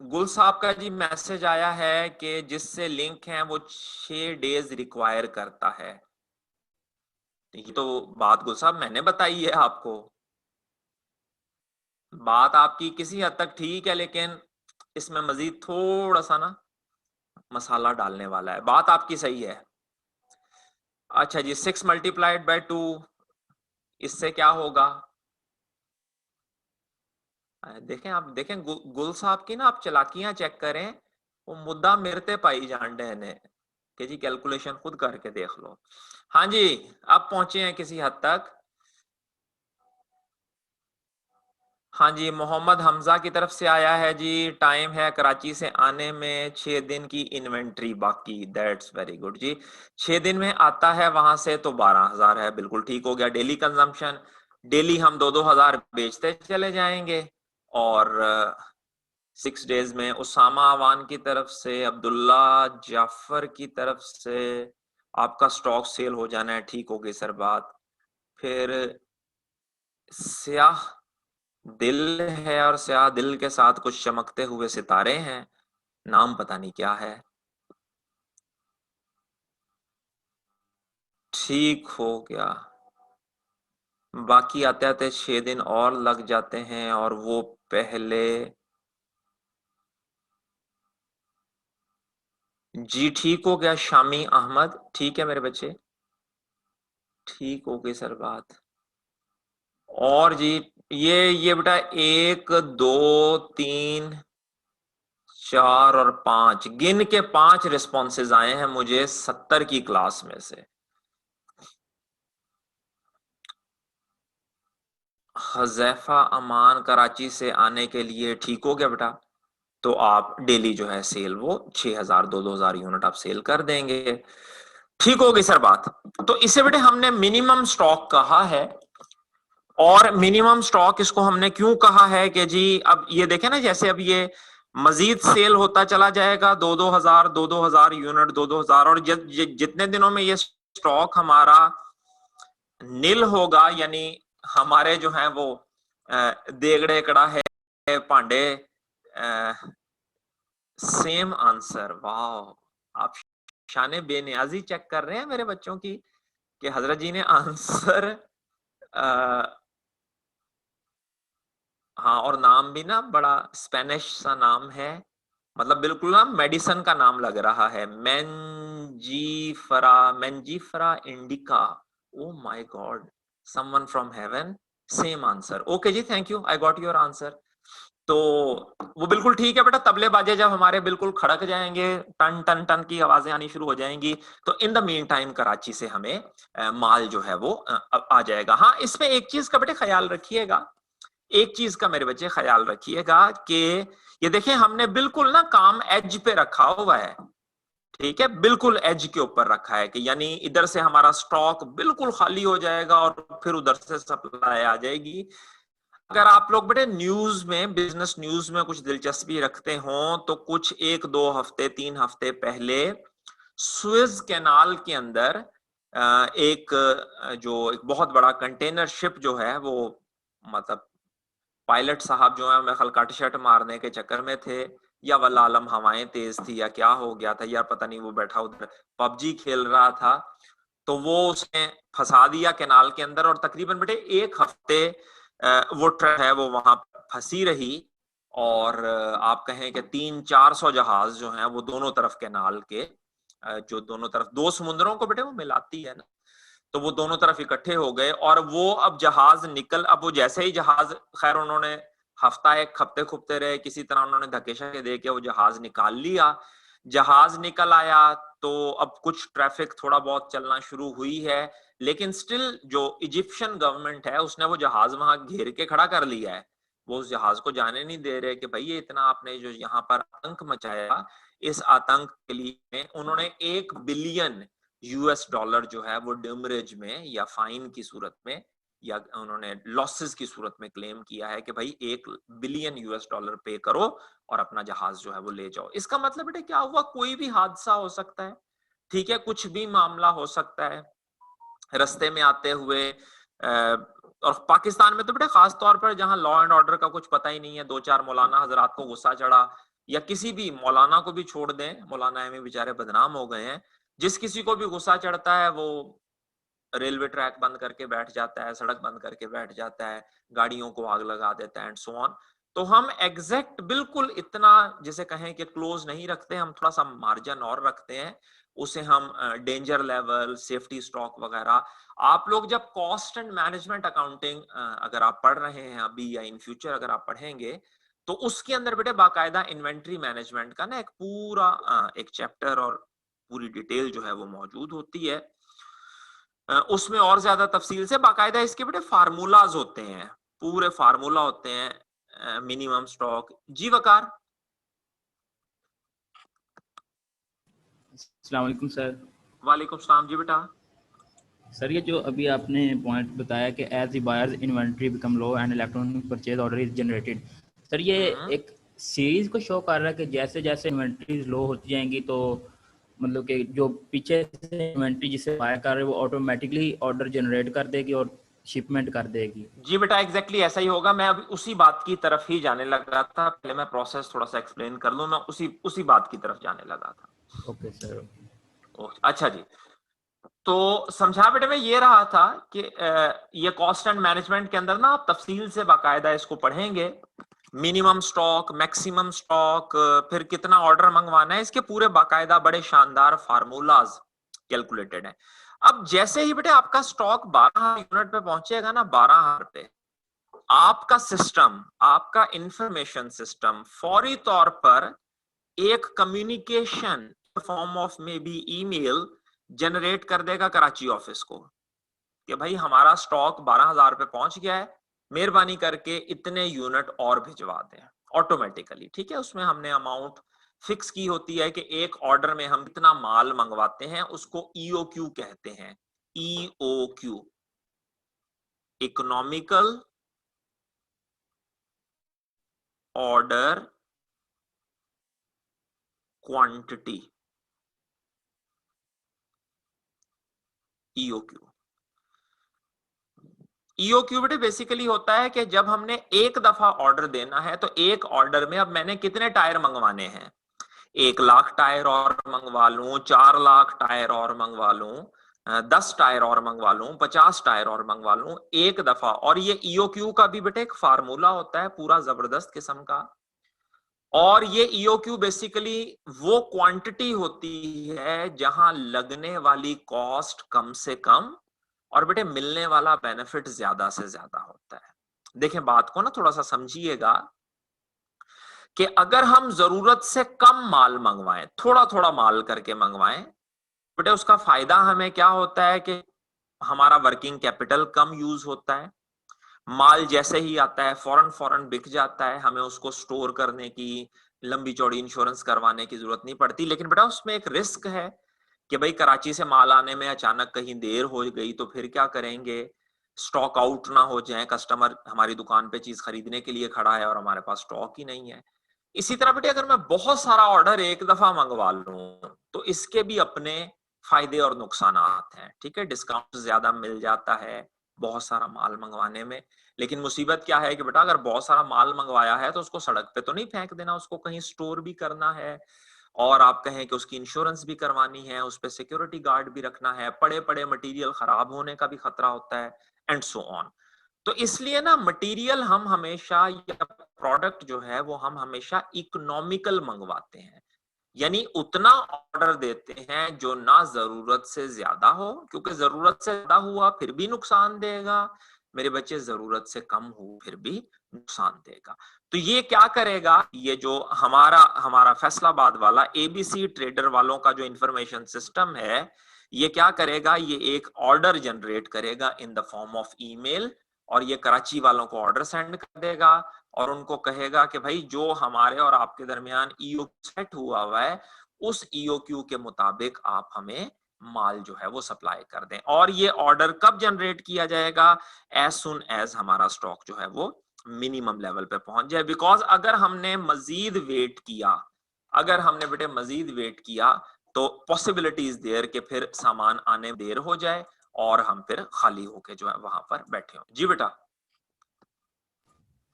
गुल साहब का जी मैसेज आया है कि जिससे लिंक है वो 6 डेज रिक्वायर करता है। ये तो बात गुल साहब मैंने बताई है आपको। बात आपकी किसी हद तक ठीक है, लेकिन इसमें मजीद थोड़ा सा ना मसाला डालने वाला है। बात आपकी सही है। अच्छा जी, 6 मल्टीप्लाइड बाय 2 इससे क्या होगा? देखें आप, देखें गुल साहब की ना आप चालाकियां चेक करें। वो मुद्दा मेरते पाई जान डे ने कि जी कैलकुलेशन खुद करके देख लो। हाँ जी, अब पहुंचे हैं किसी हद तक। हाँ जी, मोहम्मद हमजा की तरफ से आया है जी, टाइम है कराची से आने में 6 दिन की इन्वेंट्री बाकी। दैट्स वेरी गुड जी। 6 दिन में आता है वहां से तो 12,000 है, बिल्कुल ठीक हो गया। डेली कंजम्पशन, डेली हम 2-2 हजार बेचते चले जाएंगे। और 6 डेज में उसामा अवान की तरफ से, अब्दुल्ला जाफर की तरफ से आपका स्टॉक सेल हो जाना है। ठीक हो गई सर बात। फिर स्याह दिल है, और स्याह दिल के साथ कुछ चमकते हुए सितारे हैं, नाम पता नहीं क्या है। ठीक हो गया। बाकी आते आते 6 दिन और लग जाते हैं, और वो पहले जी ठीक हो गया। शामी अहमद ठीक है मेरे बच्चे, ठीक हो गई सर बात। और जी ये बेटा 1 2 3 4 और 5 गिन के 5 रिस्पॉन्सेज आए हैं मुझे 70 की क्लास में से। हजैफा अमान कराची से आने के लिए ठीक हो गया बेटा। तो आप डेली जो है सेल वो 6,000 2-2 हजार यूनिट आप सेल कर देंगे। ठीक हो गई सर बात। तो इसे बेटे हमने मिनिमम स्टॉक कहा है। और मिनिमम स्टॉक इसको हमने क्यों कहा है कि जी अब ये देखें ना, जैसे अब ये मजीद सेल होता चला जाएगा 2-2 हजार 2-2 हजार यूनिट 2-2 हजार, और जितने दिनों में ये स्टॉक हमारा नील होगा, यानी हमारे जो है वो देगड़े कड़ा है पांडे। सेम आंसर, वाह। आप शाने बेनियाजी चेक कर रहे हैं मेरे बच्चों की कि हजरत जी ने आंसर। हाँ, और नाम भी ना बड़ा स्पेनिश सा नाम है, मतलब बिल्कुल ना मेडिसन का नाम लग रहा है, mangifera indica. Oh my god, someone from heaven, same answer. Okay जी, thank you, I got your answer. तो वो बिल्कुल ठीक है बेटा, तबले बाजे जब हमारे बिल्कुल खड़क जाएंगे, टन टन टन की आवाजें आनी शुरू हो जाएंगी, तो in the mean time Karachi से हमें माल जो है वो आ जाएगा। हाँ, इसमें एक चीज का बेटे ख्याल रखिएगा, एक चीज का मेरे बच्चे ख्याल रखिएगा कि ये देखिए हमने बिल्कुल ना काम एज पे रखा हुआ है, ठीक है, बिल्कुल एज के ऊपर रखा है कि यानी इधर से हमारा स्टॉक बिल्कुल खाली हो जाएगा और फिर उधर से सप्लाई आ जाएगी। अगर आप लोग बेटे न्यूज में, बिजनेस न्यूज में कुछ दिलचस्पी रखते हो तो कुछ 1-2 हफ्ते 3 हफ्ते पहले सुएज कैनाल के अंदर एक जो एक बहुत बड़ा कंटेनर शिप जो है वो, मतलब पायलट साहब जो है मैं खल कट शट मारने के चक्कर में थे, या वल्ला आलम हवाएं तेज थी या क्या हो गया था यार, पता नहीं, वो बैठा उधर पबजी खेल रहा था, तो वो उसने फंसा दिया कैनाल के अंदर, और तकरीबन बेटे 1 हफ्ते वो ट्रक है वो वहां फंसी रही। और आप कहें कि 300-400 जहाज जो हैं वो दोनों तरफ कैनाल के, जो दोनों तरफ दो समुद्रों को बेटे वो मिलाती है ना, तो वो दोनों तरफ इकट्ठे हो गए। और वो अब जहाज निकल, अब वो जैसे ही जहाज, खैर उन्होंने हफ्ता एक खपते खुपते रहे, किसी तरह उन्होंने धकेशा दे के वो जहाज निकाल लिया। जहाज निकल आया तो अब कुछ ट्रैफिक थोड़ा बहुत चलना शुरू हुई है, लेकिन स्टिल जो इजिप्शियन गवर्नमेंट है उसने वो जहाज वहां घेर के खड़ा कर लिया है। वो उस जहाज को जाने नहीं दे रहे कि भाई ये इतना आपने जो यहाँ पर आतंक मचाया, इस आतंक के लिए उन्होंने 1 बिलियन यूएस डॉलर जो है वो डिमरेज में या फाइन की सूरत में या उन्होंने लॉसेस की सूरत में क्लेम किया है कि भाई 1 बिलियन यूएस डॉलर पे करो और अपना जहाज जो है वो ले जाओ। इसका मतलब बेटे क्या हुआ, कोई भी हादसा हो सकता है, ठीक है, कुछ भी मामला हो सकता है रास्ते में आते हुए। और पाकिस्तान में तो बेटे खास तौर पर जहां लॉ एंड ऑर्डर का कुछ पता ही नहीं है, 2-4 मौलाना हजरात को गुस्सा चढ़ा, या किसी भी मौलाना को भी छोड़ दें, मौलाना में बेचारे बदनाम हो गए हैं, जिस किसी को भी गुस्सा चढ़ता है वो रेलवे ट्रैक बंद करके बैठ जाता है, सड़क बंद करके बैठ जाता है, गाड़ियों को आग लगा देता है एंड सो ऑन। तो हम एग्जैक्ट बिल्कुल इतना जिसे कहें कि क्लोज नहीं रखते, हम थोड़ा सा मार्जिन और रखते हैं, उसे हम डेंजर लेवल, सेफ्टी स्टॉक वगैरह। आप लोग जब कॉस्ट एंड मैनेजमेंट अकाउंटिंग अगर आप पढ़ रहे हैं अभी या इन फ्यूचर अगर आप पढ़ेंगे, तो उसके अंदर बेटे बाकायदा इन्वेंट्री मैनेजमेंट का ना एक पूरा एक चैप्टर और पूरी डिटेल जो है वो मौजूद होती है। उसमें और ज्यादा तफसील से बाकायदा इसके बेटे फार्मूलाज होते हैं, पूरे फार्मूला होते हैं मिनिमम स्टॉक। जी वकार। अस्सलाम वालेकुम सर। वालेकुम सलाम जी बेटा। सर ये जो अभी आपने पॉइंट बताया कि as the buyers inventory become low and electronic purchase order is generated, sir ये एक सीरीज को शो कर रहा है कि जैसे जैसे इन्वेंट्रीज लो होती जाएंगी तो मतलब कि जो पीछे से इन्वेंट्री जिसे बाय कर रहे हैं वो ऑटोमेटिकली ऑर्डर जनरेट कर देगी और शिपमेंट कर देगी। जी बेटा, एग्जैक्टली ऐसा ही होगा। मैं अभी उसी बात की तरफ ही जाने लगा था, पहले मैं प्रोसेस थोड़ा सा एक्सप्लेन कर लूं, मैं उसी उसी बात की तरफ जाने लगा था। Okay sir. अच्छा जी। तो समझा बेटे मैं ये रहा था कि ये कॉस्ट एंड मैनेजमेंट के अंदर ना आप तफसील से बाकायदा इसको पढ़ेंगे, मिनिमम स्टॉक, मैक्सिमम स्टॉक, फिर कितना ऑर्डर मंगवाना है, इसके पूरे बाकायदा बड़े शानदार फार्मूलाज कैलकुलेटेड है। अब जैसे ही बेटे आपका स्टॉक 12 यूनिट पे पहुंचेगा ना, 12 पे, आपका सिस्टम, आपका इंफॉर्मेशन सिस्टम फौरी तौर पर एक communication form of may be email generate कर देगा कराची ऑफिस को कि भाई हमारा स्टॉक 12,000 पे पहुंच गया है, मेहरबानी करके इतने यूनिट और भिजवा दें ऑटोमेटिकली। ठीक है, उसमें हमने अमाउंट फिक्स की होती है कि एक ऑर्डर में हम कितना माल मंगवाते हैं, उसको ईओक्यू कहते हैं। EOQ, economical order quantity, EOQ. EOQ बेटे बेसिकली होता है कि जब हमने एक दफा ऑर्डर देना है तो एक ऑर्डर में अब मैंने कितने टायर मंगवाने हैं, 1 लाख टायर और मंगवा लूं, 4 लाख टायर और मंगवा लूं, 10 टायर और मंगवा लूं, 50 टायर और मंगवा लूं एक दफा। और ये ईओक्यू का भी बेटे एक फार्मूला होता है पूरा जबरदस्त किस्म का। और ये ईओक्यू बेसिकली वो क्वांटिटी होती है जहां लगने वाली कॉस्ट कम से कम और बेटे मिलने वाला बेनिफिट ज्यादा से ज्यादा होता है। देखें बात को ना थोड़ा सा समझिएगा कि अगर हम जरूरत से कम माल मंगवाएं, थोड़ा थोड़ा माल करके मंगवाएं, बेटे उसका फायदा हमें क्या होता है कि हमारा वर्किंग कैपिटल कम यूज होता है, माल जैसे ही आता है फौरन फौरन बिक जाता है, हमें उसको स्टोर करने की लंबी चौड़ी इंश्योरेंस करवाने की जरूरत नहीं पड़ती। लेकिन बेटा उसमें एक रिस्क है कि भाई कराची से माल आने में अचानक कहीं देर हो गई तो फिर क्या करेंगे, स्टॉक आउट ना हो जाए, कस्टमर हमारी दुकान पे चीज खरीदने के लिए खड़ा है और हमारे पास स्टॉक ही नहीं है। इसी तरह बेटे अगर मैं बहुत सारा ऑर्डर एक दफा मंगवा लूं तो इसके भी अपने फायदे और नुकसान हैं, ठीक है। डिस्काउंट ज्यादा मिल जाता है बहुत सारा माल मंगवाने में, लेकिन मुसीबत क्या है कि बेटा अगर बहुत सारा माल मंगवाया है तो उसको सड़क पे तो नहीं फेंक देना, उसको कहीं स्टोर भी करना है, और आप कहें कि उसकी इंश्योरेंस भी करवानी है, उस पर सिक्योरिटी गार्ड भी रखना है, पड़े पड़े मटेरियल खराब होने का भी खतरा होता है, एंड सो ऑन। तो इसलिए ना मटेरियल हम हमेशा या प्रोडक्ट जो है वो हम हमेशा इकोनॉमिकल मंगवाते हैं, यानी उतना ऑर्डर देते हैं जो ना जरूरत से ज्यादा हो, क्योंकि जरूरत से ज्यादा हुआ फिर भी नुकसान देगा, मेरे बच्चे जरूरत से कम हो फिर भी नुकसान देगा। तो ये क्या करेगा, ये जो हमारा हमारा फैसलाबाद वाला एबीसी ट्रेडर वालों का जो इंफॉर्मेशन सिस्टम है, ये क्या करेगा, ये एक ऑर्डर जनरेट करेगा in the form of email, और ये कराची वालों को ऑर्डर सेंड कर देगा और उनको कहेगा कि भाई जो हमारे और आपके दरमियान ईओक्यू सेट हुआ है उस ईओक्यू के मुताबिक आप हमें माल जो है वो सप्लाई कर दें। और ये ऑर्डर कब जनरेट किया जाएगा, एज सुन एज हमारा स्टॉक जो है वो मिनिमम लेवल पे पहुंच जाए। बिकॉज अगर हमने मजीद वेट किया, अगर हमने बेटे मजीद वेट किया तो पॉसिबिलिटीज देयर कि फिर सामान आने में देर हो जाए और हम फिर खाली होके जो है वहां पर बैठे हो। जी बेटा।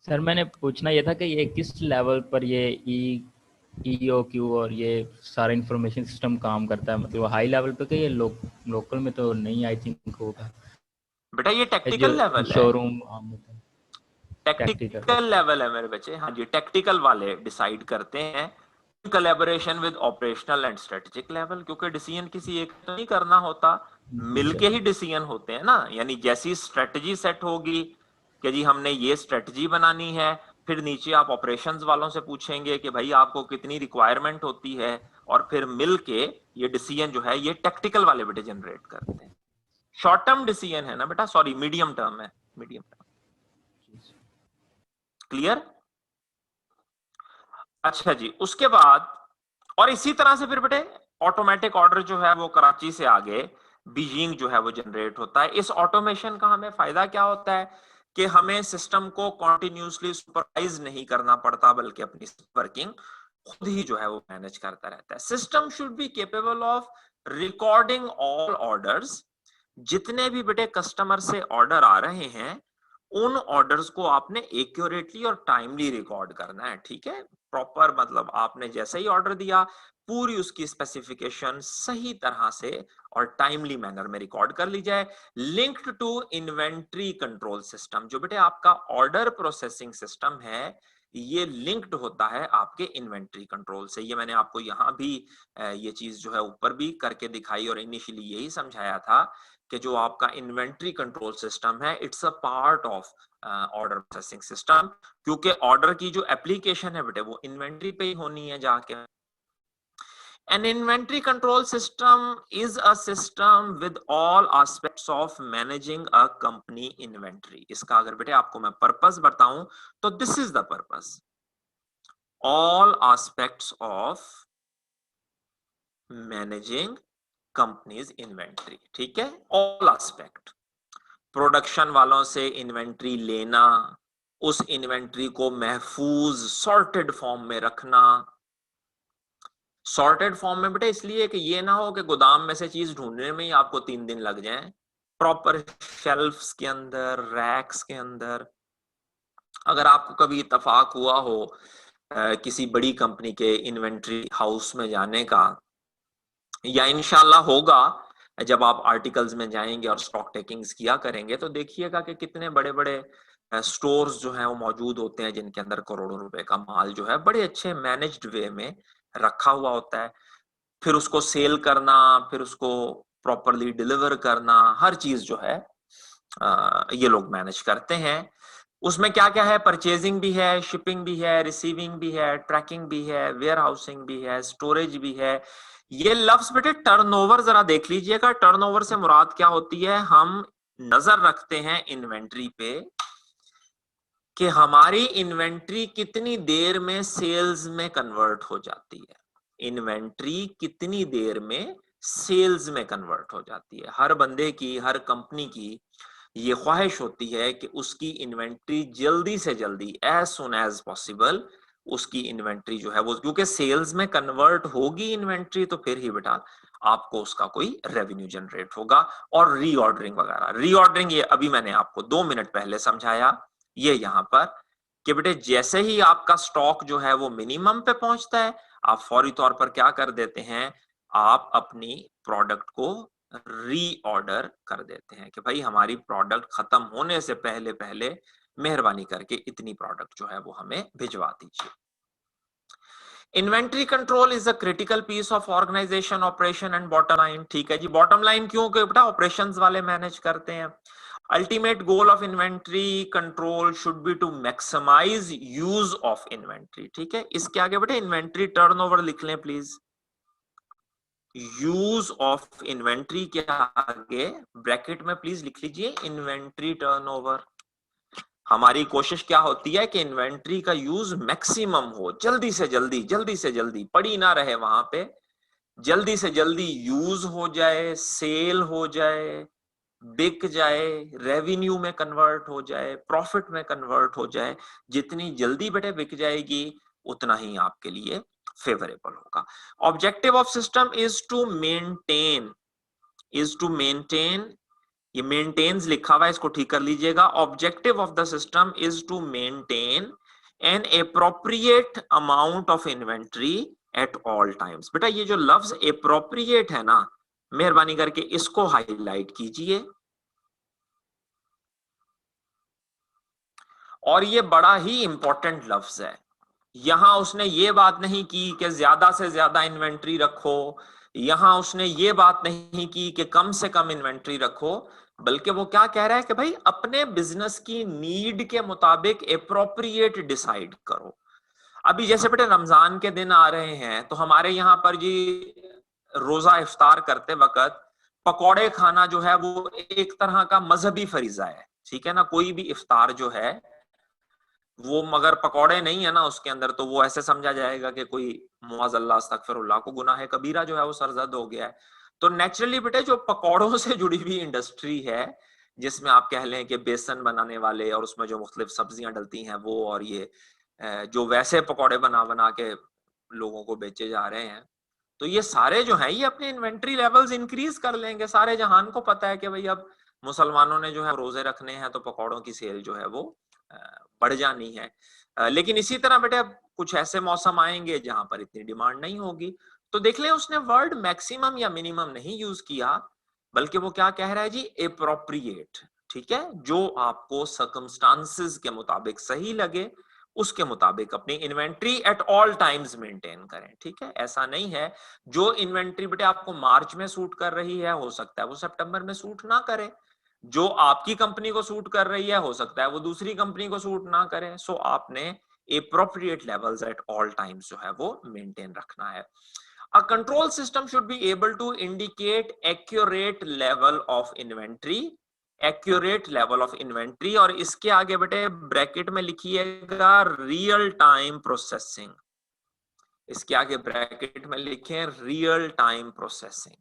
सर मैंने पूछना ये था कि ये किस लेवल पर ये ईओक्यू और ये सारा इंफॉर्मेशन सिस्टम काम करता है, मतलब हाई लेवल पे कि ये लोकल में तो नहीं आई थिंक होगा। बेटा ये जो टेक्टिकल लेवल है, शोरूम टेक्टिकल। टेक्टिकल लेवल है मेरे बच्चे, हाँ जी, टेक्टिकल वाले डिसाइड करते हैं, collaboration with operational and strategic level, क्योंकि डिसीजन किसी एक तो नहीं करना होता, जी मिलके सर। ही डिसीजन होते हैं ना। यानी जैसी स्ट्रेटजी सेट होगी कि जी हमने ये स्ट्रेटजी बनानी है, फिर नीचे आप ऑपरेशंस वालों से पूछेंगे कि भाई आपको कितनी रिक्वायरमेंट होती है, और फिर मिलके ये डिसीजन जो है ये टेक्टिकल वाले बेटे जनरेट करते हैं। शॉर्ट टर्म डिसीजन है ना बेटा, सॉरी मीडियम टर्म है, मीडियम टर्म। क्लियर। अच्छा जी, उसके बाद और इसी तरह से फिर बेटे ऑटोमेटिक ऑर्डर जो है वो कराची से आगे बीजिंग जो है वो जनरेट होता है। इस ऑटोमेशन का हमें फायदा क्या होता है कि हमें सिस्टम को कॉन्टिन्यूसली सुपरवाइज नहीं करना पड़ता, बल्कि अपनी वर्किंग खुद ही जो है वो मैनेज करता रहता है। System should be capable of recording all orders, जितने भी बेटे कस्टमर से ऑर्डर आ रहे हैं उन ऑर्डर्स को आपने एक्यूरेटली और टाइमली रिकॉर्ड करना है, ठीक है। प्रॉपर मतलब आपने जैसे ही ऑर्डर दिया पूरी उसकी स्पेसिफिकेशन सही तरह से और टाइमली मैनर में रिकॉर्ड कर ली जाए। Linked to inventory control system, जो बेटे आपका ऑर्डर प्रोसेसिंग सिस्टम है ये लिंक्ड होता है आपके इन्वेंट्री कंट्रोल से। ये मैंने आपको यहाँ भी ये चीज जो है ऊपर भी करके दिखाई और इनिशियली यही समझाया था कि जो आपका इन्वेंट्री कंट्रोल सिस्टम है it's a part of order processing system, क्योंकि ऑर्डर की जो एप्लीकेशन है बेटे वो इन्वेंट्री पे ही होनी है जाके। An inventory control system is a system with all aspects of managing a company inventory. इसका अगर बेटे आपको मैं पर्पस बताऊं तो this is the purpose. All aspects of managing company's inventory, ठीक है, all aspect. प्रोडक्शन वालों से इन्वेंट्री लेना, उस इन्वेंट्री को महफूज सॉर्टेड फॉर्म में रखना। सॉर्टेड फॉर्म में बेटे इसलिए कि ये ना हो कि गोदाम में से चीज ढूंढने में ही आपको 3 दिन लग जाएं, प्रॉपर शेल्फ्स के अंदर, रैक्स के अंदर। अगर आपको कभी इत्तेफाक हुआ हो किसी बड़ी कंपनी के इन्वेंट्री हाउस में जाने का, या इंशाल्लाह होगा जब आप आर्टिकल्स में जाएंगे और स्टॉक टेकिंग्स किया करेंगे, तो देखिएगा कि कितने बड़े बड़े स्टोर्स जो है वो मौजूद होते हैं जिनके अंदर करोड़ों रुपए का माल जो है बड़े अच्छे मैनेज्ड वे में रखा हुआ होता है, फिर उसको सेल करना, फिर उसको प्रॉपरली डिलीवर करना, हर चीज जो है ये लोग मैनेज करते हैं। उसमें क्या क्या है, परचेजिंग भी है, शिपिंग भी है, रिसीविंग भी है, ट्रैकिंग भी है, वेयर हाउसिंग भी है, स्टोरेज भी है। ये लफ्ज बेटे टर्नओवर जरा देख लीजिएगा। टर्नओवर से मुराद क्या होती है, हम नजर रखते हैं इन्वेंट्री पे कि हमारी इन्वेंट्री कितनी देर में सेल्स में कन्वर्ट हो जाती है। इन्वेंट्री कितनी देर में सेल्स में कन्वर्ट हो जाती है। हर बंदे की, हर कंपनी की ये ख्वाहिश होती है कि उसकी इन्वेंट्री जल्दी से जल्दी, एज सुन एज पॉसिबल, उसकी इन्वेंट्री जो है वो, क्योंकि सेल्स में कन्वर्ट होगी इन्वेंट्री तो फिर ही बेटा आपको उसका कोई रेवेन्यू जनरेट होगा। और रीऑर्डरिंग वगैरह, रीऑर्डरिंग ये अभी मैंने आपको 2 मिनट पहले समझाया। ये यहां पर कि बेटे जैसे ही आपका स्टॉक जो है वो मिनिमम पे पहुंचता है, आप फौरी तौर पर क्या कर देते हैं, आप अपनी प्रोडक्ट को रीऑर्डर कर देते हैं कि भाई हमारी प्रोडक्ट खत्म होने से पहले पहले मेहरबानी करके इतनी प्रोडक्ट जो है वो हमें भिजवा दीजिए। Inventory control is a critical piece of organization operation and bottom line. ठीक है जी, बॉटम लाइन क्यों, कि बेटा ऑपरेशंस वाले मैनेज करते हैं। Ultimate goal of inventory control should be to maximize use of inventory. ठीक है, इसके आगे बेटे इन्वेंट्री टर्नओवर लिख लें प्लीज। यूज ऑफ इन्वेंट्री के आगे ब्रैकेट में प्लीज लिख लीजिए इन्वेंट्री टर्नओवर। हमारी कोशिश क्या होती है कि इन्वेंट्री का यूज मैक्सिमम हो, जल्दी से जल्दी, जल्दी से जल्दी पड़ी ना रहे वहां पे, जल्दी से जल्दी यूज हो जाए, सेल हो जाए, बिक जाए, रेवेन्यू में कन्वर्ट हो जाए, प्रॉफिट में कन्वर्ट हो जाए। जितनी जल्दी बेटे बिक जाएगी उतना ही आपके लिए फेवरेबल होगा। Objective of system is to maintain, ये मेंटेन्स लिखा हुआ है, इसको ठीक कर लीजिएगा। Objective of the system is to maintain an appropriate amount of inventory at all times. बेटा ये जो लफ्ज एप्रोप्रिएट है ना, मेहरबानी करके इसको हाईलाइट कीजिए। और ये बड़ा ही इंपॉर्टेंट लफ्ज है। यहां उसने ये बात नहीं की कि ज्यादा से ज्यादा इन्वेंट्री रखो, यहां उसने ये बात नहीं की कि कम से कम इन्वेंट्री रखो, बल्कि वो क्या कह रहा है कि भाई अपने बिजनेस की नीड के मुताबिक एप्रोप्रिएट डिसाइड करो। अभी जैसे बेटे रमजान के दिन आ रहे हैं तो हमारे यहाँ पर जी रोजा इफ्तार करते वक्त पकौड़े खाना जो है वो एक तरह का मजहबी फरीजा है। ठीक है ना, कोई भी इफ्तार जो है वो मगर पकौड़े नहीं है ना उसके अंदर, तो वो ऐसे समझा जाएगा कि कोई मुअज़्ज़ल्लाह अस्तगफिरुल्लाह को गुनाह कबीरा जो है वो सरजद हो गया है। तो नेचुरली बेटे जो पकौड़ों से जुड़ी हुई इंडस्ट्री है, जिसमें आप कह लें कि बेसन बनाने वाले और उसमें जो मुख्तलिफ सब्जियां डलती हैं वो, और ये जो वैसे पकौड़े बना बना के लोगों को बेचे जा रहे हैं, तो ये सारे जो हैं ये अपने इन्वेंट्री लेवल्स इंक्रीज कर लेंगे। सारे जहान को पता है कि भाई अब मुसलमानों ने जो है रोजे रखने हैं तो पकौड़ों की सेल जो है वो बढ़ जानी है। लेकिन इसी तरह बेटे अब कुछ ऐसे मौसम आएंगे जहां पर इतनी डिमांड नहीं होगी। तो देख ले उसने वर्ड मैक्सिमम या मिनिमम नहीं यूज किया, बल्कि वो क्या कह रहा है जी, एप्रोप्रिएट। ठीक है, जो आपको सर्कमस्टांसेस के मुताबिक सही लगे उसके मुताबिक अपनी inventory at all times maintain करें। ठीक है, ऐसा नहीं है जो इन्वेंट्री बेटे आपको मार्च में सूट कर रही है हो सकता है वो सितंबर में सूट ना करे, जो आपकी कंपनी को सूट कर रही है हो सकता है वो दूसरी कंपनी को सूट ना करे। सो आपने appropriate levels at all times जो है वो मेंटेन रखना है। A control system should be able to indicate accurate level of inventory, accurate level of inventory, और इसके आगे बेटे ब्रैकेट में लिखिएगा रियल टाइम प्रोसेसिंग। इसके आगे ब्रैकेट में लिखें रियल टाइम प्रोसेसिंग।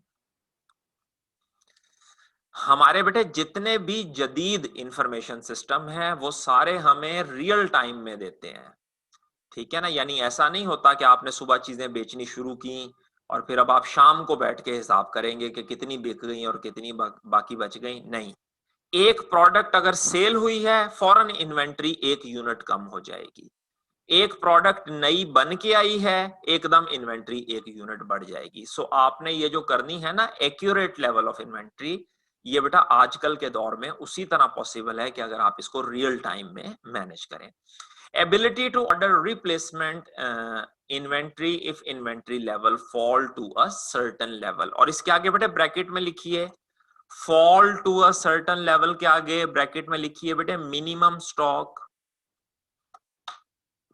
हमारे बेटे जितने भी जदीद इंफॉर्मेशन सिस्टम है वो सारे हमें रियल टाइम में देते हैं। ठीक है ना, यानी ऐसा नहीं होता कि आपने सुबह चीजें बेचनी शुरू की और फिर अब आप शाम को बैठ के हिसाब करेंगे कि कितनी बिक गई और कितनी बाकी बच गई। नहीं, एक प्रोडक्ट अगर सेल हुई है फौरन इन्वेंट्री 1 यूनिट कम हो जाएगी। एक प्रोडक्ट नई बन के आई है एकदम इन्वेंट्री 1 यूनिट बढ़ जाएगी। सो आपने ये जो करनी है ना एक्यूरेट लेवल ऑफ इन्वेंट्री, ये बेटा आजकल के दौर में उसी तरह पॉसिबल है कि अगर आप इसको रियल टाइम में मैनेज करें। Ability to order replacement inventory if inventory level fall to a certain level, और इसके आगे बेटे ब्रैकेट में लिखिए fall to a certain level के आगे ब्रैकेट में लिखिए बेटे मिनिमम स्टॉक,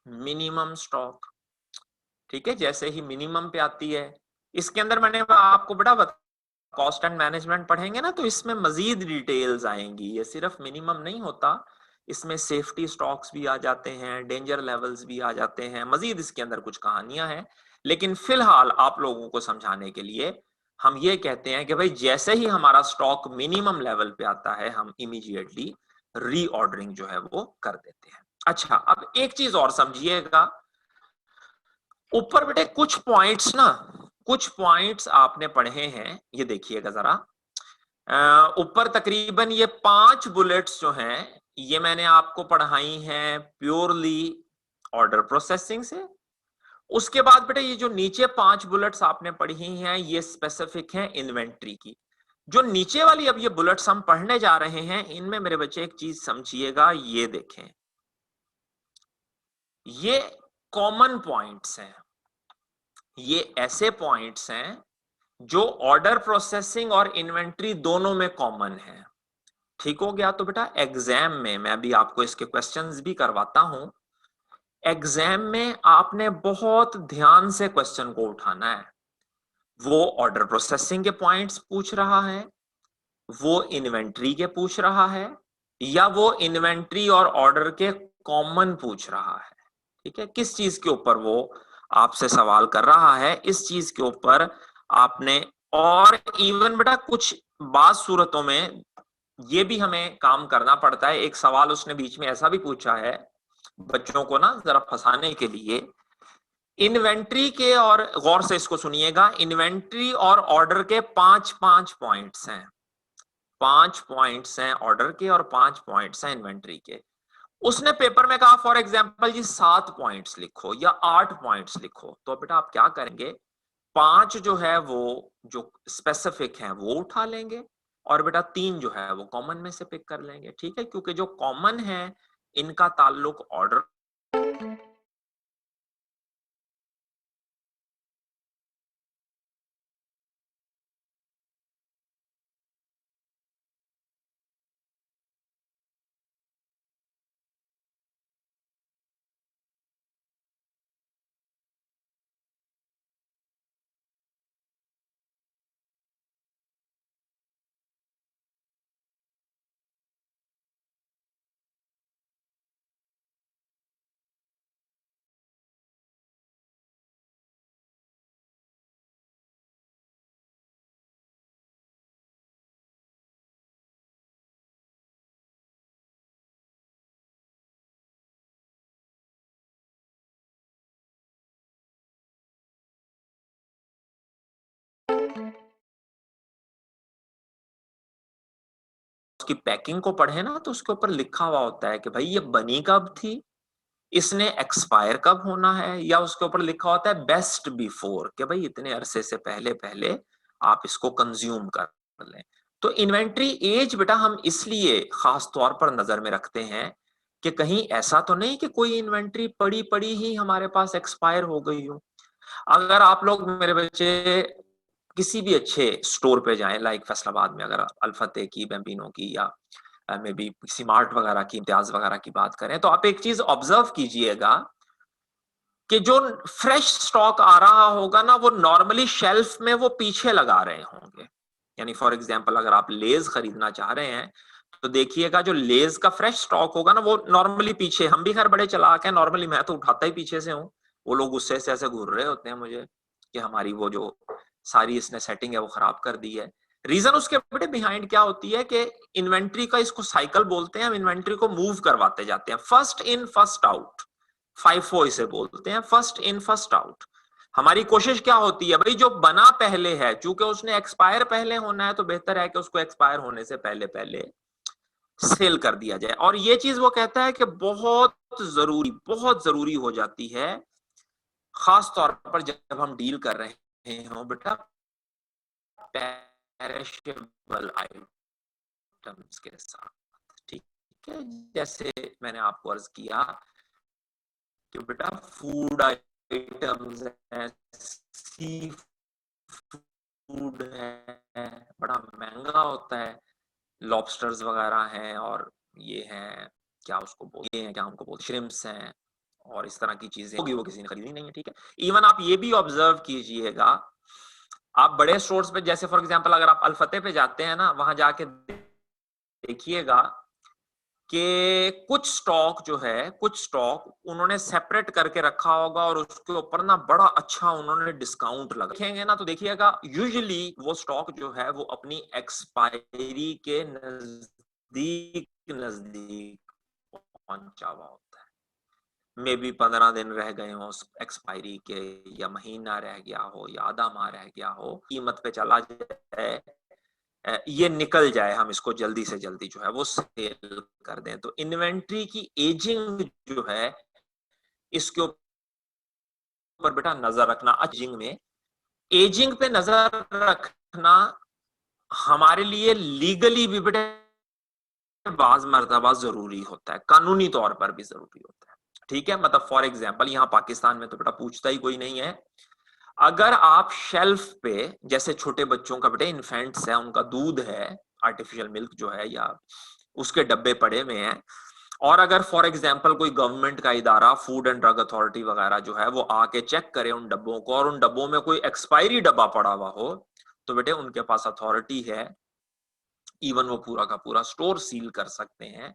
मिनिमम स्टॉक। ठीक है, जैसे ही मिनिमम पे आती है, इसके अंदर मैंने आपको बेटा कॉस्ट एंड मैनेजमेंट पढ़ेंगे ना तो इसमें मजीद डिटेल्स आएंगी, ये सिर्फ मिनिमम नहीं होता, इसमें सेफ्टी स्टॉक्स भी आ जाते हैं, डेंजर लेवल्स भी आ जाते हैं, मजीद इसके अंदर कुछ कहानियां हैं। लेकिन फिलहाल आप लोगों को समझाने के लिए हम ये कहते हैं कि भाई जैसे ही हमारा स्टॉक मिनिमम लेवल पे आता है हम इमीडिएटली रीऑर्डरिंग जो है वो कर देते हैं। अच्छा, अब एक चीज और समझिएगा, ऊपर बेटे कुछ पॉइंट्स ना, कुछ पॉइंट्स आपने पढ़े हैं, ये देखिएगा जरा। ऊपर तकरीबन ये 5 बुलेट्स जो हैं ये मैंने आपको पढ़ाई हैं प्योरली ऑर्डर प्रोसेसिंग से। उसके बाद बेटे ये जो नीचे 5 बुलेट्स आपने पढ़ी हैं ये स्पेसिफिक हैं इन्वेंट्री की। जो नीचे वाली अब ये बुलेट्स हम पढ़ने जा रहे हैं इनमें मेरे बच्चे एक चीज समझिएगा, ये देखें, ये कॉमन पॉइंट्स हैं, ये ऐसे पॉइंट्स हैं जो ऑर्डर प्रोसेसिंग और इन्वेंट्री दोनों में कॉमन है। ठीक हो गया? तो बेटा एग्जाम में मैं अभी आपको इसके क्वेश्चंस भी करवाता हूं, एग्जाम में आपने बहुत ध्यान से क्वेश्चन को उठाना है। वो ऑर्डर प्रोसेसिंग के पॉइंट्स पूछ रहा है, वो इन्वेंट्री के पूछ रहा है, या वो इन्वेंट्री और ऑर्डर के कॉमन पूछ रहा है। ठीक है, किस चीज के ऊपर वो आपसे सवाल कर रहा है, इस चीज के ऊपर आपने, और इवन बेटा कुछ बात सूरतों में ये भी हमें काम करना पड़ता है। एक सवाल उसने बीच में ऐसा भी पूछा है बच्चों को ना जरा फंसाने के लिए, इन्वेंट्री के, और गौर से इसको सुनिएगा, इन्वेंट्री और ऑर्डर के 5-5 पॉइंट्स हैं, 5 पॉइंट्स हैं ऑर्डर के और 5 पॉइंट्स हैं इन्वेंट्री के। उसने पेपर में कहा फॉर एग्जांपल जी 7 पॉइंट्स लिखो या 8 पॉइंट्स लिखो, तो बेटा आप क्या करेंगे, 5 जो है वो जो स्पेसिफिक हैं वो उठा लेंगे, और बेटा 3 जो है वो कॉमन में से पिक कर लेंगे। ठीक है, क्योंकि जो कॉमन है इनका ताल्लुक ऑर्डर की पैकिंग को पढ़े ना तो उसके ऊपर लिखा हुआ होता है कि भाई ये बनी कब थी, इसने एक्सपायर कब होना है, या उसके ऊपर लिखा होता है बेस्ट बिफोर, कि भाई इतने अरसे से पहले पहले आप इसको कंज्यूम कर लें। तो इन्वेंट्री एज बेटा हम इसलिए खास तौर पर नजर में रखते हैं कि कहीं ऐसा तो नहीं कि कोई इन्वेंट्री पड़ी पड़ी ही हमारे पास एक्सपायर हो गई हो। अगर आप लोग मेरे बच्चे किसी भी अच्छे स्टोर पे जाएं, लाइक फैसलाबाद में अगर अल्फते की, बैम्बिनो की, या मे बी किसी मार्ट वगैरह की, इम्तियाज वगैरह की बात करें, तो आप एक चीज ऑब्जर्व कीजिएगा कि जो फ्रेश स्टॉक आ रहा होगा ना वो नॉर्मली शेल्फ में वो पीछे लगा रहे होंगे। यानी फॉर एग्जांपल अगर आप लेज खरीदना चाह रहे हैं तो देखिएगा जो लेज का फ्रेश स्टॉक होगा ना वो नॉर्मली पीछे, हम भी खैर बड़े चालाक हैं, नॉर्मली मैं तो उठाता ही पीछे से हूँ, वो लोग गुस्से से ऐसे घूर रहे होते हैं मुझे कि हमारी वो जो सारी इसने सेटिंग है वो खराब कर दी है। रीजन उसके बड़े बिहाइंड क्या होती है कि इन्वेंट्री का, इसको साइकिल बोलते हैं, हम इन्वेंट्री को मूव करवाते जाते हैं, first in first out, FIFO इसे बोलते हैं, फर्स्ट इन फर्स्ट आउट। हमारी कोशिश क्या होती है भाई जो बना पहले है, चूंकि उसने एक्सपायर पहले होना है तो बेहतर है कि उसको एक्सपायर होने से पहले पहले सेल कर दिया जाए। और ये चीज वो कहता है कि बहुत जरूरी हो जाती है, खास तौर पर जब हम डील कर रहे हो बेटा पेरिशेबल आइटम आइटम्स के साथ, ठीक है। जैसे मैंने आपको अर्ज किया कि बेटा फूड आइटम्स है, सी फूड है, बड़ा महंगा होता है, लॉबस्टर्स वगैरह हैं, और ये हैं क्या उसको बोलते हैं, क्या उनको बोलते, श्रिम्प्स हैं, और इस तरह की चीजें होगी, वो किसी ने खरीदी नहीं है, ठीक है। इवन आप ये भी ऑब्जर्व कीजिएगा, आप बड़े स्टोर्स पे, जैसे फॉर एग्जांपल अगर आप अल-फतेह पे जाते हैं ना, वहां जाके देखिएगा कि कुछ स्टॉक जो है, कुछ स्टॉक उन्होंने सेपरेट करके रखा होगा और उसके ऊपर ना बड़ा अच्छा उन्होंने डिस्काउंट लगाएंगे ना, तो देखिएगा यूजुअली वो स्टॉक जो है वो अपनी एक्सपायरी के नजदीक नजदीक पहुंचा हुआ होता है। मे बी 15 दिन रह गए हो एक्सपायरी के, या महीना रह गया हो, या आधा माह रह गया हो, कीमत पे चला जाए, ये निकल जाए, हम इसको जल्दी से जल्दी जो है वो सेल कर दें। तो इन्वेंट्री की एजिंग जो है, इसके ऊपर बेटा नजर रखना। एजिंग में, एजिंग पे नजर रखना हमारे लिए लीगली भी बेटा बाज मर्तबा जरूरी होता है, कानूनी तौर पर भी जरूरी होता है, ठीक है। मतलब फॉर एग्जाम्पल यहाँ पाकिस्तान में तो बेटा पूछता ही कोई नहीं है, अगर आप शेल्फ पे, जैसे छोटे बच्चों का बेटे इन्फेंट्स है, उनका दूध है, आर्टिफिशियल मिल्क जो है, या उसके डब्बे पड़े हुए हैं, और अगर फॉर एग्जांपल कोई गवर्नमेंट का इदारा, फूड एंड ड्रग अथॉरिटी वगैरह जो है, वो आके चेक करे उन डब्बों को, और उन डब्बों में कोई एक्सपायरी डब्बा पड़ा हुआ हो, तो बेटे उनके पास अथॉरिटी है, इवन वो पूरा का पूरा स्टोर सील कर सकते हैं,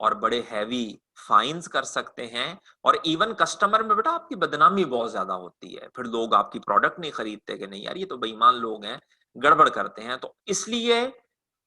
और बड़े हैवी फाइन्स कर सकते हैं। और इवन कस्टमर में बेटा आपकी बदनामी बहुत ज्यादा होती है, फिर लोग आपकी प्रोडक्ट नहीं खरीदते कि नहीं यार ये तो बेईमान लोग हैं, गड़बड़ करते हैं। तो इसलिए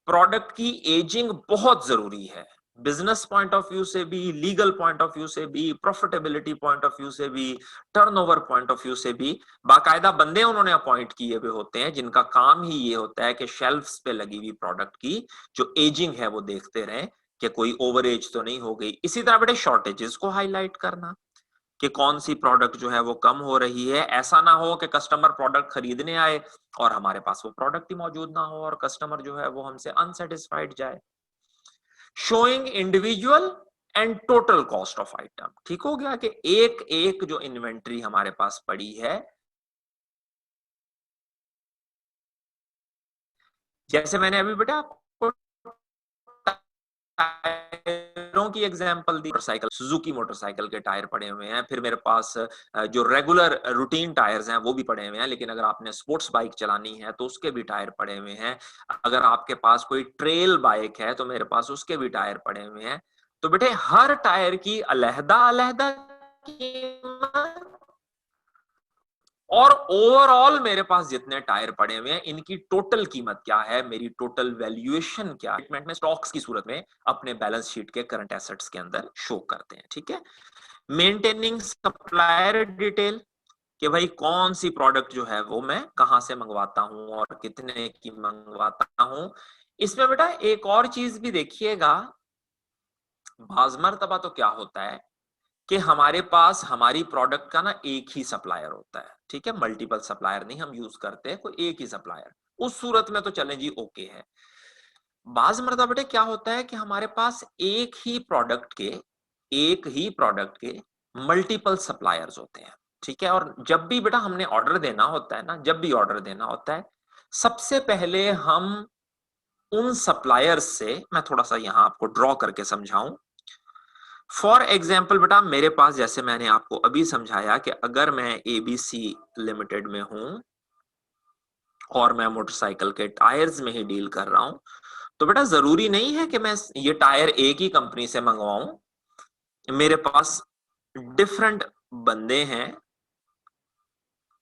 प्रोडक्ट की एजिंग बहुत जरूरी है, बिजनेस पॉइंट ऑफ व्यू से भी, लीगल पॉइंट ऑफ व्यू से भी, प्रॉफिटेबिलिटी पॉइंट ऑफ व्यू से भी, टर्नओवर पॉइंट ऑफ व्यू से भी। बाकायदा बंदे उन्होंने अपॉइंट किए हुए होते हैं जिनका काम ही ये होता है कि शेल्फ्स पे लगी हुई प्रोडक्ट की जो एजिंग है वो देखते रहें कि कोई ओवर एज तो नहीं हो गई। इसी तरह बेटे शॉर्टेजेस को हाईलाइट करना कि कौन सी प्रोडक्ट जो है वो कम हो रही है। ऐसा ना हो कि कस्टमर प्रोडक्ट खरीदने आए और हमारे पास वो प्रोडक्ट ही मौजूद ना हो और कस्टमर जो है वो हमसे अनसेटिस्फाइड जाए। Showing individual and total cost of item, ठीक हो गया कि एक एक जो इन्वेंट्री हमारे पास पड़ी है, जैसे मैंने अभी बेटा आपको टायरों की एग्जांपल दी, मोटरसाइकिल, सुजुकी मोटरसाइकिल के टायर पड़े हुए हैं, फिर मेरे पास जो रेगुलर रूटीन टायर्स हैं वो भी पड़े हुए हैं, लेकिन अगर आपने स्पोर्ट्स बाइक चलानी है तो उसके भी टायर पड़े हुए हैं, अगर आपके पास कोई ट्रेल बाइक है तो मेरे पास उसके भी टायर पड़े हुए हैं। तो बेटे हर टायर की अलहदा अलहदा कीमत, और ओवरऑल मेरे पास जितने टायर पड़े हुए हैं इनकी टोटल कीमत क्या है, मेरी टोटल वैल्यूएशन क्या है, स्टेटमेंट में स्टॉक्स की सूरत में अपने बैलेंस शीट के करंट एसेट्स के अंदर शो करते हैं, ठीक है। मेंटेनिंग सप्लायर डिटेल, कि भाई कौन सी प्रोडक्ट जो है वो मैं कहां से मंगवाता हूं और कितने की मंगवाता हूं। इसमें बेटा एक और चीज भी देखिएगा, बाज़ मर्तबा तो क्या होता है कि हमारे पास हमारी प्रोडक्ट का ना एक ही सप्लायर होता है, ठीक है, मल्टीपल सप्लायर नहीं हम यूज करते, कोई एक ही सप्लायर, उस सूरत में तो चले जी ओके है। बाज़ मर्तबा बेटे क्या होता है कि हमारे पास एक ही प्रोडक्ट के मल्टीपल सप्लायर्स होते हैं, ठीक है। और जब भी बेटा हमने ऑर्डर देना होता है ना, जब भी ऑर्डर देना होता है, सबसे पहले हम उन सप्लायर्स से, मैं थोड़ा सा यहां आपको ड्रॉ करके समझाऊं। फॉर एग्जाम्पल बेटा मेरे पास, जैसे मैंने आपको अभी समझाया कि अगर मैं एबीसी लिमिटेड में हूं और मैं मोटरसाइकिल के टायर्स में ही डील कर रहा हूं, तो बेटा जरूरी नहीं है कि मैं ये टायर एक ही कंपनी से मंगवाऊं। मेरे पास डिफरेंट बंदे हैं,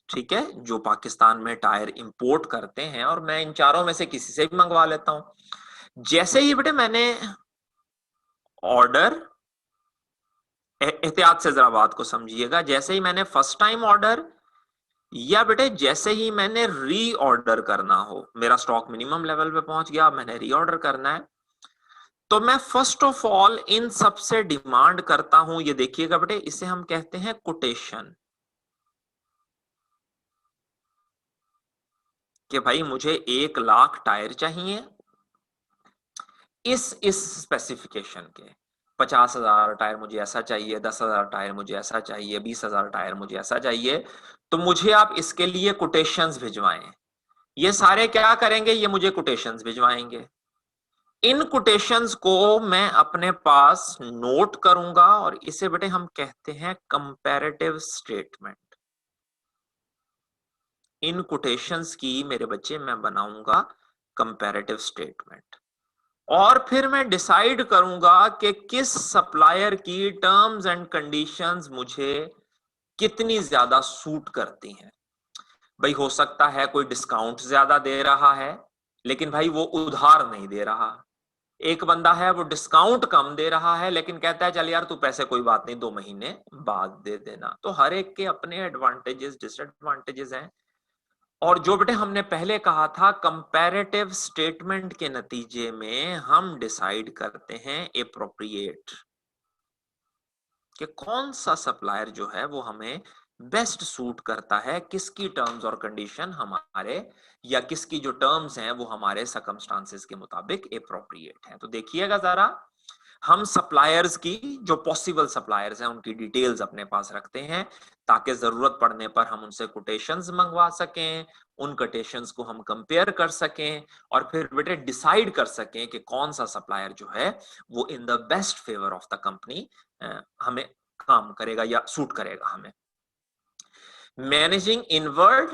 ठीक है, जो पाकिस्तान में टायर इंपोर्ट करते हैं, और मैं इन चारों में से किसी से भी मंगवा लेता हूं। जैसे ही बेटे मैंने ऑर्डर, एहतियात से जरा बात को समझिएगा, जैसे ही मैंने फर्स्ट टाइम ऑर्डर, या बेटे जैसे ही मैंने री ऑर्डर करना हो, मेरा स्टॉक मिनिमम लेवल पे पहुंच गया, मैंने री ऑर्डर करना है, तो मैं फर्स्ट ऑफ ऑल इन सबसे डिमांड करता हूं, ये देखिएगा बेटे, इसे हम कहते हैं कोटेशन, कि भाई मुझे 1 लाख टायर चाहिए, इस स्पेसिफिकेशन के 50,000 टायर मुझे ऐसा चाहिए, 10,000 टायर मुझे ऐसा चाहिए, 20,000 टायर मुझे ऐसा चाहिए, तो मुझे आप इसके लिए कोटेशंस भिजवाएं। ये सारे क्या करेंगे, ये मुझे कोटेशंस भिजवाएंगे। इन कोटेशंस को मैं अपने पास नोट करूंगा और इसे बेटे हम कहते हैं कंपैरेटिव स्टेटमेंट। इन कोटेशंस की मेरे बच्चे मैं बनाऊंगा कंपैरेटिव स्टेटमेंट, और फिर मैं डिसाइड करूंगा कि किस सप्लायर की टर्म्स एंड कंडीशंस मुझे कितनी ज्यादा सूट करती हैं। भाई हो सकता है कोई डिस्काउंट ज्यादा दे रहा है, लेकिन भाई वो उधार नहीं दे रहा। एक बंदा है वो डिस्काउंट कम दे रहा है, लेकिन कहता है चल यार तू पैसे कोई बात नहीं 2 महीने बाद दे देना। तो हर एक के अपने एडवांटेजेस डिसएडवांटेजेस हैं। और जो बेटे हमने पहले कहा था, कंपैरेटिव स्टेटमेंट के नतीजे में हम डिसाइड करते हैं एप्रोप्रिएट, कि कौन सा सप्लायर जो है वो हमें बेस्ट सूट करता है, किसकी टर्म्स और कंडीशन हमारे, या किसकी जो टर्म्स हैं वो हमारे सर्कमस्टांसेस के मुताबिक एप्रोप्रिएट है। तो देखिएगा जरा, हम सप्लायर्स की, जो पॉसिबल सप्लायर्स हैं उनकी डिटेल्स अपने पास रखते हैं, ताकि जरूरत पड़ने पर हम उनसे कोटेशंस मंगवा सकें, उन कोटेशंस को हम कंपेयर कर सकें, और फिर बेटे डिसाइड कर सकें कि कौन सा सप्लायर जो है वो in the best favour of the company हमें काम करेगा या सूट करेगा हमें। Managing inward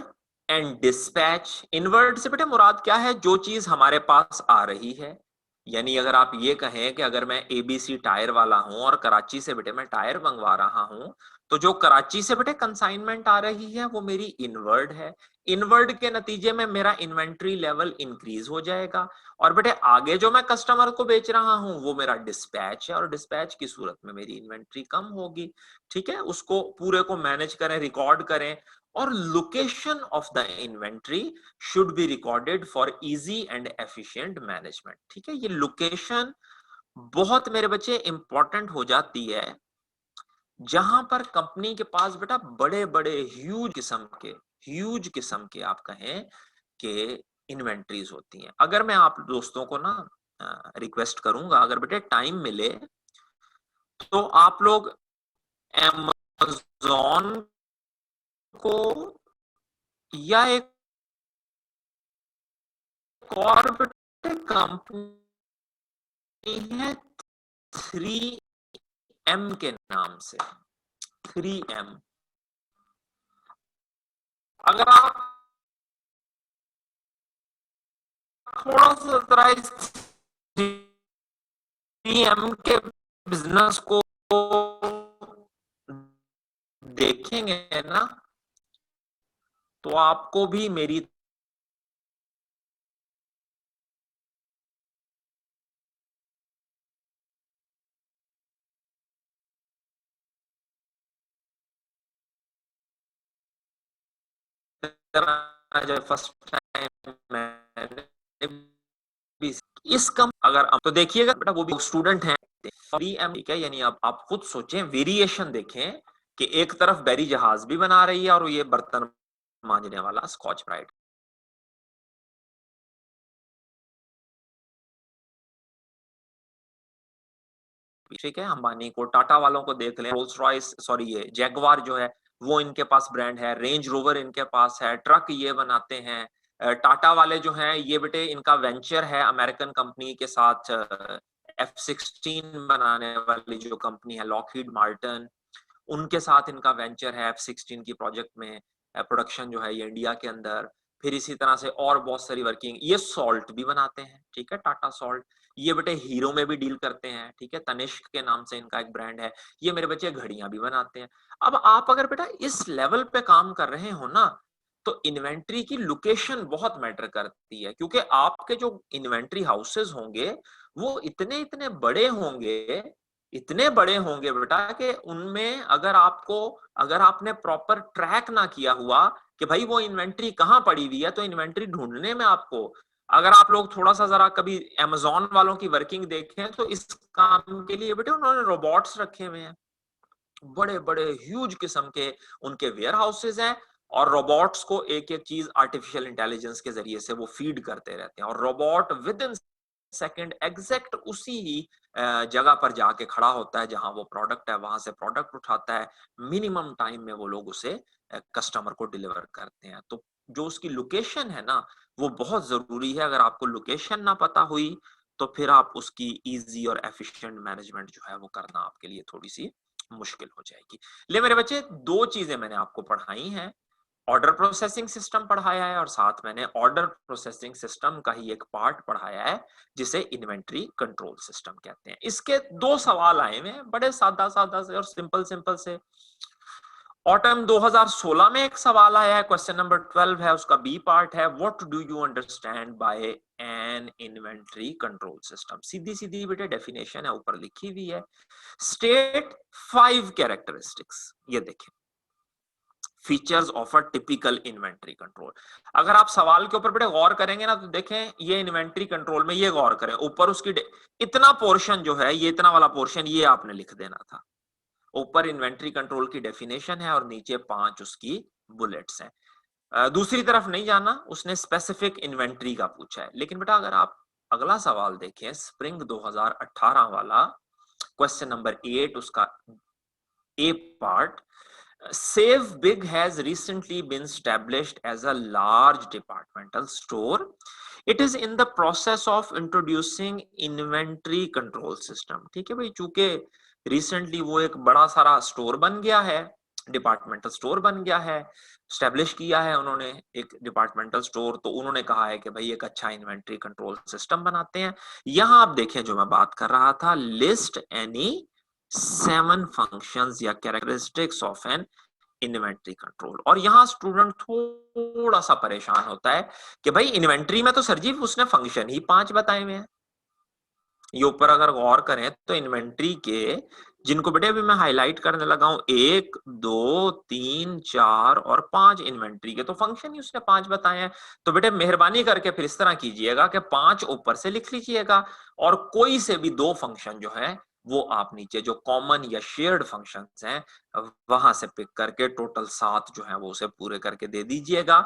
and dispatch. Inward से बेटे मुराद क्या है, जो चीज हमारे पास आ रही है। यानी अगर आप ये कहें कि अगर मैं एबीसी टायर वाला हूं और कराची से बेटे मैं टायर मंगवा रहा हूं, तो जो कराची से बेटे कंसाइनमेंट आ रही है वो मेरी इनवर्ड है। इनवर्ड के नतीजे में मेरा इन्वेंट्री लेवल इंक्रीज हो जाएगा, और बेटे आगे जो मैं कस्टमर को बेच रहा हूं वो मेरा डिस्पैच है, और डिस्पैच की सूरत में मेरी इन्वेंट्री कम होगी। ठीक है, उसको पूरे को मैनेज करें, रिकॉर्ड करें, और location of the inventory should be recorded for easy and efficient management. ठीक है, ये लोकेशन बहुत मेरे बच्चे इंपॉर्टेंट हो जाती है जहां पर कंपनी के पास बेटा बड़े बड़े ह्यूज किस्म के आप कहें कि इन्वेंट्रीज होती हैं। अगर मैं आप दोस्तों को ना रिक्वेस्ट करूंगा, अगर बेटे टाइम मिले तो आप लोग Amazon को या एक कॉर्पोरेट कंपनी है 3M के नाम से, 3M, अगर आप थोड़ा सा जरा इस 3M के बिजनेस को देखेंगे ना, तो आपको भी मेरी जब फर्स्ट टाइम मैंने भी इस कम, अगर तो देखिएगा बेटा वो भी स्टूडेंट हैं 3M, ठीक है। यानी आप खुद सोचें, वेरिएशन देखें कि एक तरफ बैरी जहाज भी बना रही है और ये बर्तन मांजने वाला स्कॉच ब्राइट। ठीक है, अंबानी को, टाटा वालों को देख लें, रोल्स रॉयस, सॉरी ये जैगवार जो है वो इनके पास ब्रांड है, रेंज रोवर इनके पास है, ट्रक ये बनाते हैं। टाटा वाले जो हैं ये बेटे इनका वेंचर है अमेरिकन कंपनी के साथ, F-16 बनाने वाली जो कंपनी है लॉकहीड मार्टिन, उनके साथ इनका वेंचर है F-16 की प्रोजेक्ट में, प्रोडक्शन जो है ये इंडिया के अंदर। फिर इसी तरह से और बहुत सारी वर्किंग, ये सॉल्ट भी बनाते हैं, ठीक है, टाटा सॉल्ट। ये बेटे हीरो में भी डील करते हैं, ठीक है, तनिष्क के नाम से इनका एक ब्रांड है। ये मेरे बच्चे घड़ियां भी बनाते हैं। अब आप अगर बेटा इस लेवल पे काम कर रहे हो ना, तो इन्वेंट्री की लोकेशन बहुत मैटर करती है, क्योंकि आपके जो इन्वेंट्री हाउसेस होंगे वो इतने इतने बड़े होंगे, इतने बड़े होंगे बेटा कि उनमें अगर आपने प्रॉपर ट्रैक ना किया हुआ कि भाई वो इन्वेंट्री कहाँ पड़ी हुई है, तो इन्वेंट्री ढूंढने में आपको, अगर आप लोग थोड़ा सा जरा कभी Amazon वालों की वर्किंग देखें, तो इस काम के लिए बेटे उन्होंने रोबोट्स रखे हुए हैं, बड़े बड़े ह्यूज किस्म के उनके वेयर हाउसेज हैं, और रोबोट्स को एक एक चीज आर्टिफिशियल इंटेलिजेंस के जरिए से वो फीड करते रहते हैं, और robot with in second exact उसी ही जगह पर जाके खड़ा होता है जहां वो प्रोडक्ट है, वहां से प्रोडक्ट उठाता है, मिनिमम टाइम में वो लोग उसे कस्टमर को डिलीवर करते हैं। तो जो उसकी लोकेशन है ना, वो बहुत जरूरी है। अगर आपको लोकेशन ना पता हुई तो फिर आप उसकी इजी और एफिशिएंट मैनेजमेंट जो है वो करना आपके लिए थोड़ी सी मुश्किल हो जाएगी। ले मेरे बच्चे, दो चीजें मैंने आपको पढ़ाई हैं, ऑर्डर प्रोसेसिंग सिस्टम पढ़ाया है और साथ मैंने ऑर्डर प्रोसेसिंग सिस्टम का ही एक पार्ट पढ़ाया है जिसे इन्वेंट्री कंट्रोल सिस्टम कहते हैं। इसके दो सवाल आए हुए हैं, बड़े सादा सादा से और सिंपल सिंपल से। ऑटम 2016 में एक सवाल आया है, क्वेश्चन नंबर 12 है, उसका बी पार्ट है, what do you understand by an inventory control system. सीधी सीधी बेटे डेफिनेशन है, ऊपर लिखी हुई है, स्टेट 5 कैरेक्टरिस्टिक्स। ये देखें, features of a typical inventory control. अगर आप सवाल के ऊपर बड़े गौर करेंगे ना तो देखें, ये इन्वेंट्री कंट्रोल में ये गौर करें, ऊपर उसकी इतना पोर्शन जो है, ये इतना वाला पोर्शन ये आपने लिख देना था। ऊपर इन्वेंट्री कंट्रोल की डेफिनेशन है और नीचे 5 उसकी बुलेट्स हैं। दूसरी तरफ नहीं जाना, उसने स्पेसिफिक इन्वेंट्री का पूछा है। लेकिन बेटा अगर आप अगला सवाल देखें, स्प्रिंग 2018 वाला क्वेश्चन नंबर 8, उसका ए part, Save Big has recently been established as a large departmental store. It is in the process of introducing inventory control system. ठीक है भाई, चूंकि रिसेंटली वो एक बड़ा सारा स्टोर बन गया है, डिपार्टमेंटल स्टोर बन गया है, स्टैब्लिश किया है उन्होंने एक डिपार्टमेंटल स्टोर, तो उन्होंने कहा है कि भाई एक अच्छा इन्वेंट्री कंट्रोल सिस्टम बनाते हैं। यहां आप देखें जो मैं बात कर रहा था, लिस्ट एनी 7 फंक्शंस या characteristics of N inventory control. और यहां स्टूडेंट थोड़ा सा परेशान होता है कि भाई इन्वेंट्री में तो सर जी उसने फंक्शन ही 5 बताए हुए हैं। ये ऊपर अगर गौर करें तो इन्वेंट्री के, जिनको बेटे अभी मैं हाईलाइट करने लगा हूं, 1 2 3 4 और 5 इन्वेंट्री के तो फंक्शन ही उसने 5 बताए हैं। तो बेटे मेहरबानी करके फिर इस तरह कीजिएगा कि 5 ऊपर से लिख लीजिएगा और कोई से भी 2 फंक्शन जो है वो आप नीचे जो कॉमन या शेयर्ड फंक्शंस हैं वहां से पिक करके टोटल 7 जो है वो उसे पूरे करके दे दीजिएगा।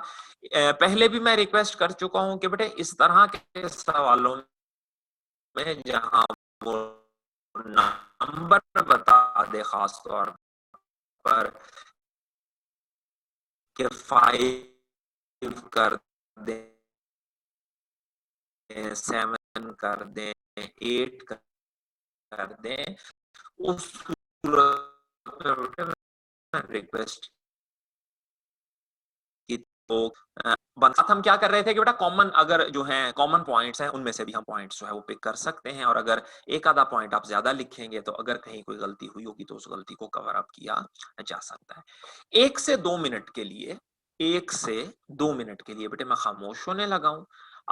पहले भी मैं रिक्वेस्ट कर चुका हूं कि बेटे इस तरह के सवालों में जहां वो नंबर बता दे खास तौर पर कि 5 कर दें, 7 कर दें, 8 कर दें, उस सूरत में रिक्वेस्ट की तो साथ हम क्या कर रहे थे कि बेटा कॉमन अगर जो है कॉमन पॉइंट्स हैं उनमें से भी हम पॉइंट्स जो है वो पिक कर सकते हैं, और अगर एक आधा पॉइंट आप ज्यादा लिखेंगे तो अगर कहीं कोई गलती हुई होगी तो उस गलती को कवर अप किया जा सकता है। 1 से 2 मिनट के लिए, 1 से 2 मिनट के लिए बेटे मैं खामोश होने लगा हूं।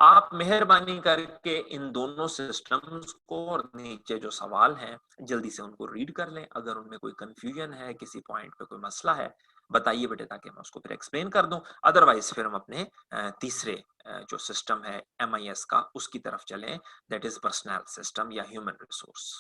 आप मेहरबानी करके इन दोनों सिस्टम्स को और नीचे जो सवाल हैं जल्दी से उनको रीड कर लें। अगर उनमें कोई कंफ्यूजन है, किसी पॉइंट पे कोई मसला है, बताइए बेटे ताकि मैं उसको फिर एक्सप्लेन कर दूं। अदरवाइज फिर हम अपने तीसरे जो सिस्टम है MIS का उसकी तरफ चलें, दैट इज पर्सनल सिस्टम या ह्यूमन रिसोर्स।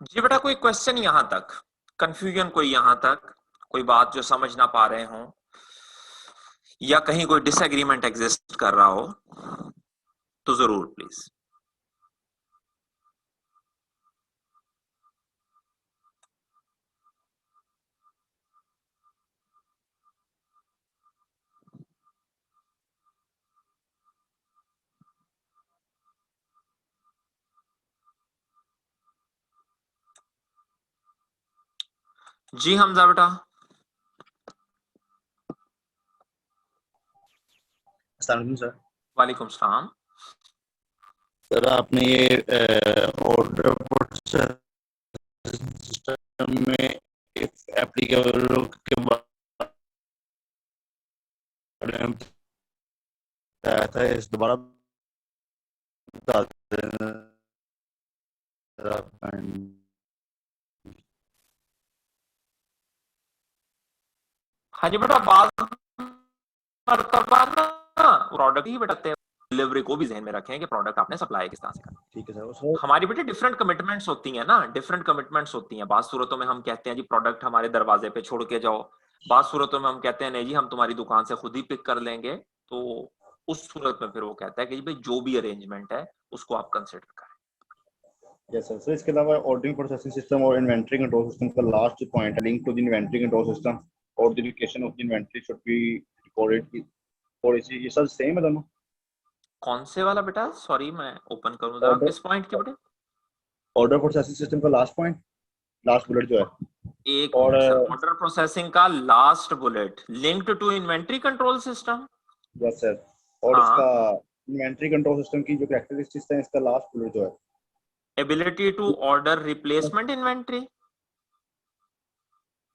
जी बेटा, कोई क्वेश्चन यहां तक, कंफ्यूजन कोई यहां तक, कोई बात जो समझ ना पा रहे हो या कहीं कोई डिसएग्रीमेंट एग्जिस्ट कर रहा हो तो जरूर प्लीज। जी हमजा बेटा। सर वालेकुम सलाम। सर आपने ये ऑर्डर सिस्टम में एप्लीकेबल के बारे में बताया था, इस दोबारा बता देना। हाँ जी बेटा, बात मरतबा ना प्रोडक्ट ही बताते हैं, डिलीवरी को भी ध्यान में रखें कि प्रोडक्ट आपने सप्लाई किस तरह से करना। ठीक है सर। हमारी बेटे डिफरेंट कमिटमेंट्स होती हैं ना, डिफरेंट कमिटमेंट्स होती हैं। बाद सूरतों में हम कहते हैं जी प्रोडक्ट हमारे दरवाजे पे छोड़ के जाओ, बाद सूरतों में हम कहते हैं नहीं जी हम तुम्हारी दुकान से खुद ही पिक कर लेंगे। तो उस सूरत में फिर वो कहता है कि भाई जो भी अरेंजमेंट है उसको आप कंसिडर करें। Yes sir. सर इसके अलावा ऑर्डरिंग प्रोसेसिंग सिस्टम और इन्वेंटरी कंट्रोल सिस्टम का लास्ट पॉइंट है, link to the inventory control system और the location of the inventory should be recorded. और ये सब सेम है दोनों? कौन से वाला बेटा, सॉरी मैं ओपन करूं जरा, किस पॉइंट के बेटे? ऑर्डर प्रोसेसिंग सिस्टम का लास्ट पॉइंट, लास्ट बुलेट जो है। एक और मिनट सर, ऑर्डर प्रोसेसिंग का last bullet linked to inventory control system. Yes sir. और हाँ, इसका इन्वेंटरी कंट्रोल सिस्टम की जो कैरेक्टरिस्टिक्स है, इसका लास्ट बुलेट जो है, ability to order replacement inventory.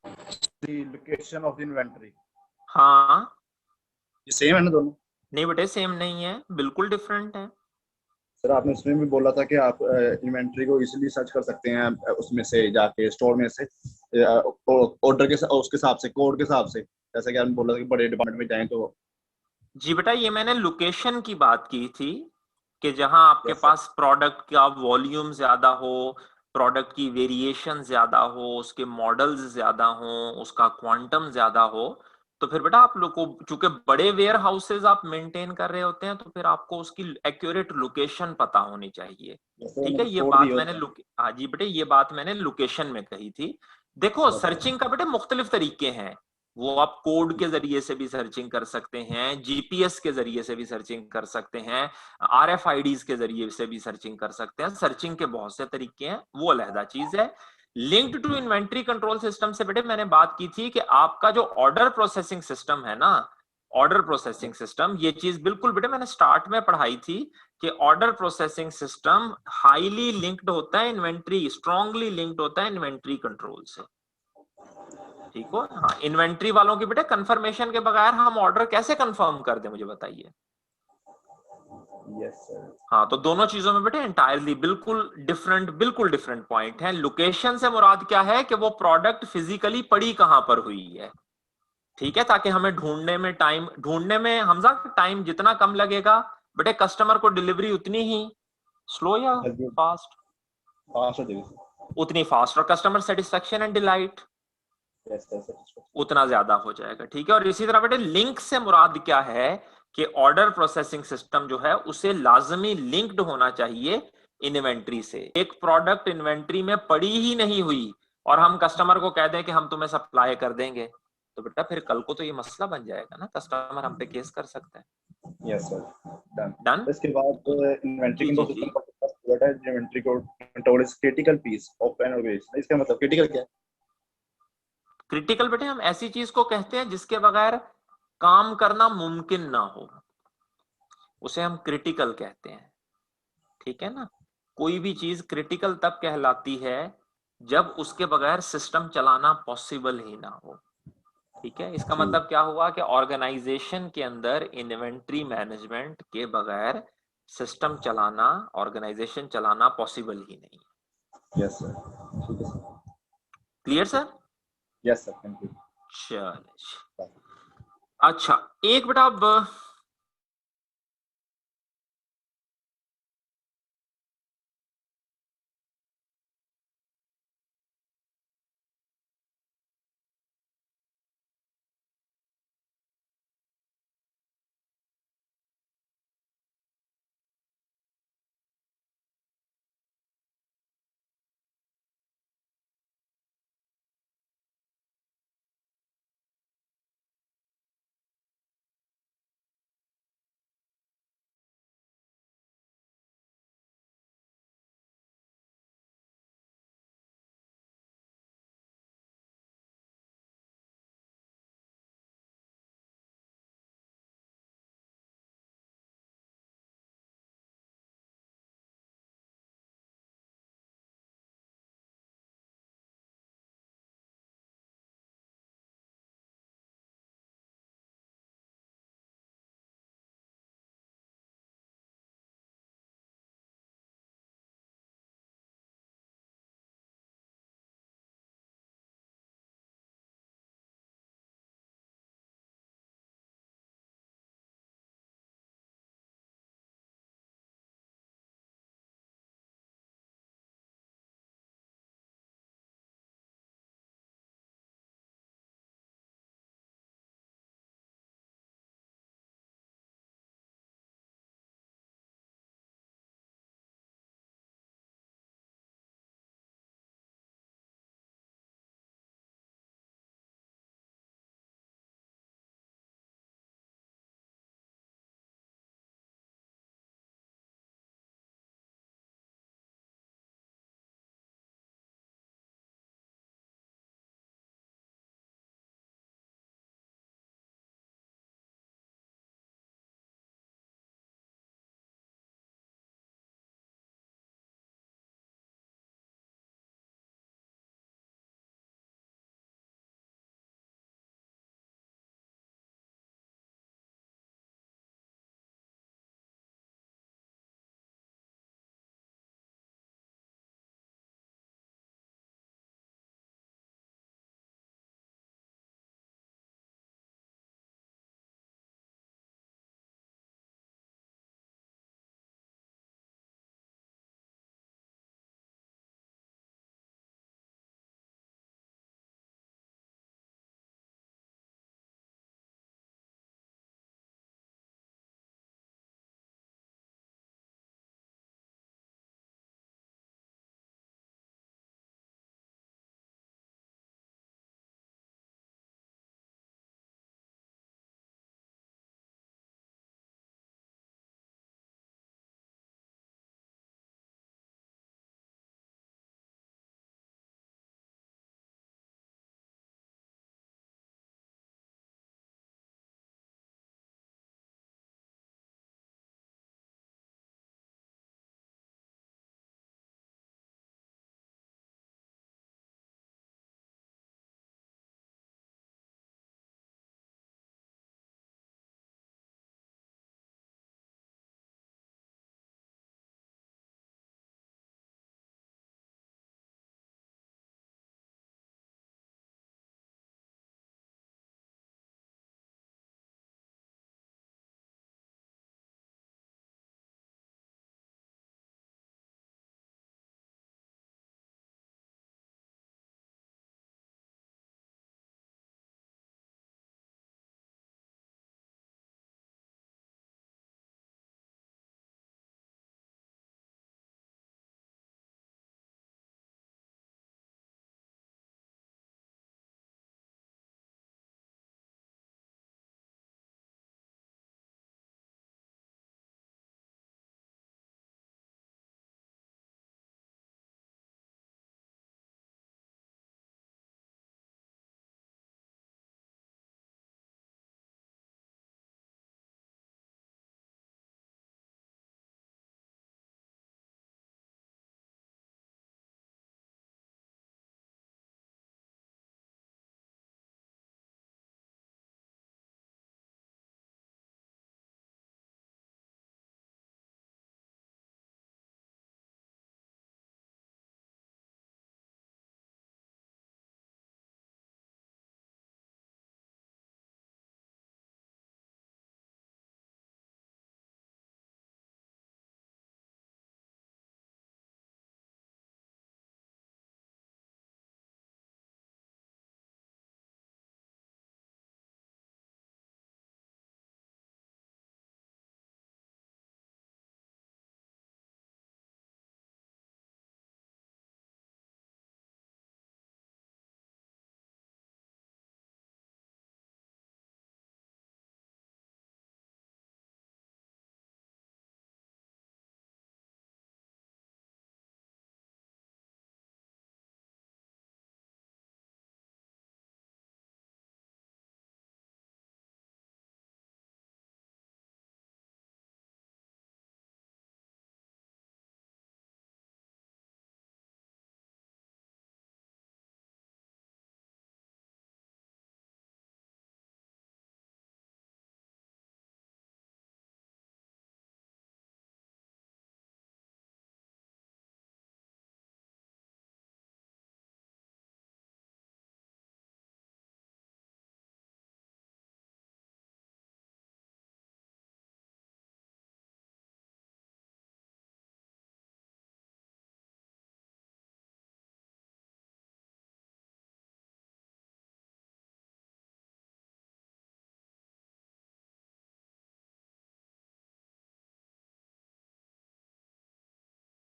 The location of the inventory. हाँ, ये सेम है ना दोनों? नहीं बेटे सेम नहीं है, बिल्कुल डिफरेंट है। सर आपने उसमें भी बोला था कि आप इन्वेंटरी को इजीली सर्च कर सकते हैं उसमें से जाके, स्टोर में से ऑर्डर के उसके हिसाब से, कोड के हिसाब से, जैसे कि आपने बोला था कि बड़े डिपार्टमेंट में जाएं तो। जी बेटा, ये मैंने लोकेशन की बात की थी कि जहां आपके यस सर। पास प्रोडक्ट का वॉल्यूम ज्यादा हो, प्रोडक्ट की वेरिएशन ज्यादा हो, उसके मॉडल्स ज्यादा हो, उसका क्वांटम ज्यादा हो, तो फिर बेटा आप लोग को, चूंकि बड़े वेयर हाउसेज आप मेंटेन कर रहे होते हैं, तो फिर आपको उसकी एक्यूरेट लोकेशन पता होनी चाहिए। ठीक है, ये कोड बात दिए मैंने होते हैं। हाँ जी बेटे, ये बात मैंने लोकेशन में कही थी। देखो यस सर। सर्चिंग का बेटे मुख्तलिफ तरीके हैं। वो आप कोड के जरिए से भी सर्चिंग कर सकते हैं, जीपीएस के जरिए से भी सर्चिंग कर सकते हैं, आरएफआईडीज के जरिए से भी सर्चिंग कर सकते हैं। सर्चिंग के बहुत से तरीके हैं, वो अलहदा चीज है। Linked to inventory control system से बेटे मैंने बात की थी कि आपका जो ऑर्डर प्रोसेसिंग सिस्टम है ना, ऑर्डर प्रोसेसिंग सिस्टम, ये चीज बिल्कुल बेटे मैंने स्टार्ट में पढ़ाई थी कि order processing system highly linked होता है इन्वेंट्री, स्ट्रांगली लिंक्ड होता है इन्वेंट्री कंट्रोल से। ठीक हो? हाँ, इन्वेंट्री वालों की बेटे कंफर्मेशन के बगैर हम ऑर्डर कैसे कंफर्म कर दें, मुझे बताइए। Yes sir. हाँ, तो दोनों चीजों में बेटे एंटायरली बिल्कुल डिफरेंट पॉइंट है। लोकेशन से मुराद क्या है कि वो प्रोडक्ट फिजिकली पड़ी कहां पर हुई है। ठीक है, ताकि हमें ढूंढने में हमजा टाइम जितना कम लगेगा बेटे, कस्टमर को डिलीवरी उतनी ही स्लो या फास्ट, फास्ट हो जाएगी। उतनी फास्ट, और customer satisfaction and delight yes sir. उतना ज्यादा हो जाएगा। ठीक है, और इसी तरह बेटे लिंक से मुराद क्या है कि ऑर्डर प्रोसेसिंग सिस्टम जो है उसे लाजमी लिंक्ड होना चाहिए इन्वेंट्री से। एक प्रोडक्ट इन्वेंट्री में पड़ी ही नहीं हुई और हम कस्टमर को कह दें कि हम तुम्हें सप्लाई कर देंगे, तो बेटा फिर कल को तो ये मसला बन जाएगा ना, कस्टमर हम पे केस कर सकता है। Yes sir. डन। डन। इसके बाद इन्वेंट्री जी जी कंट्रोल जी, सिस्टम का वर्ड है, inventory control is critical piece of an organization. इसका मतलब क्रिटिकल क्या है? क्रिटिकल बेटे हम ऐसी चीज को कहते हैं जिसके बगैर काम करना मुमकिन ना हो, उसे हम क्रिटिकल कहते हैं। ठीक है ना, कोई भी चीज क्रिटिकल तब कहलाती है जब उसके बगैर सिस्टम चलाना पॉसिबल ही ना हो। ठीक है, इसका मतलब क्या हुआ कि ऑर्गेनाइजेशन के अंदर इन्वेंट्री मैनेजमेंट के बगैर सिस्टम चलाना, ऑर्गेनाइजेशन चलाना पॉसिबल ही नहीं है। Yes sir. ठीक है sir. Clear sir? Yes sir, thank you. चलिए, अच्छा एक बेटा अब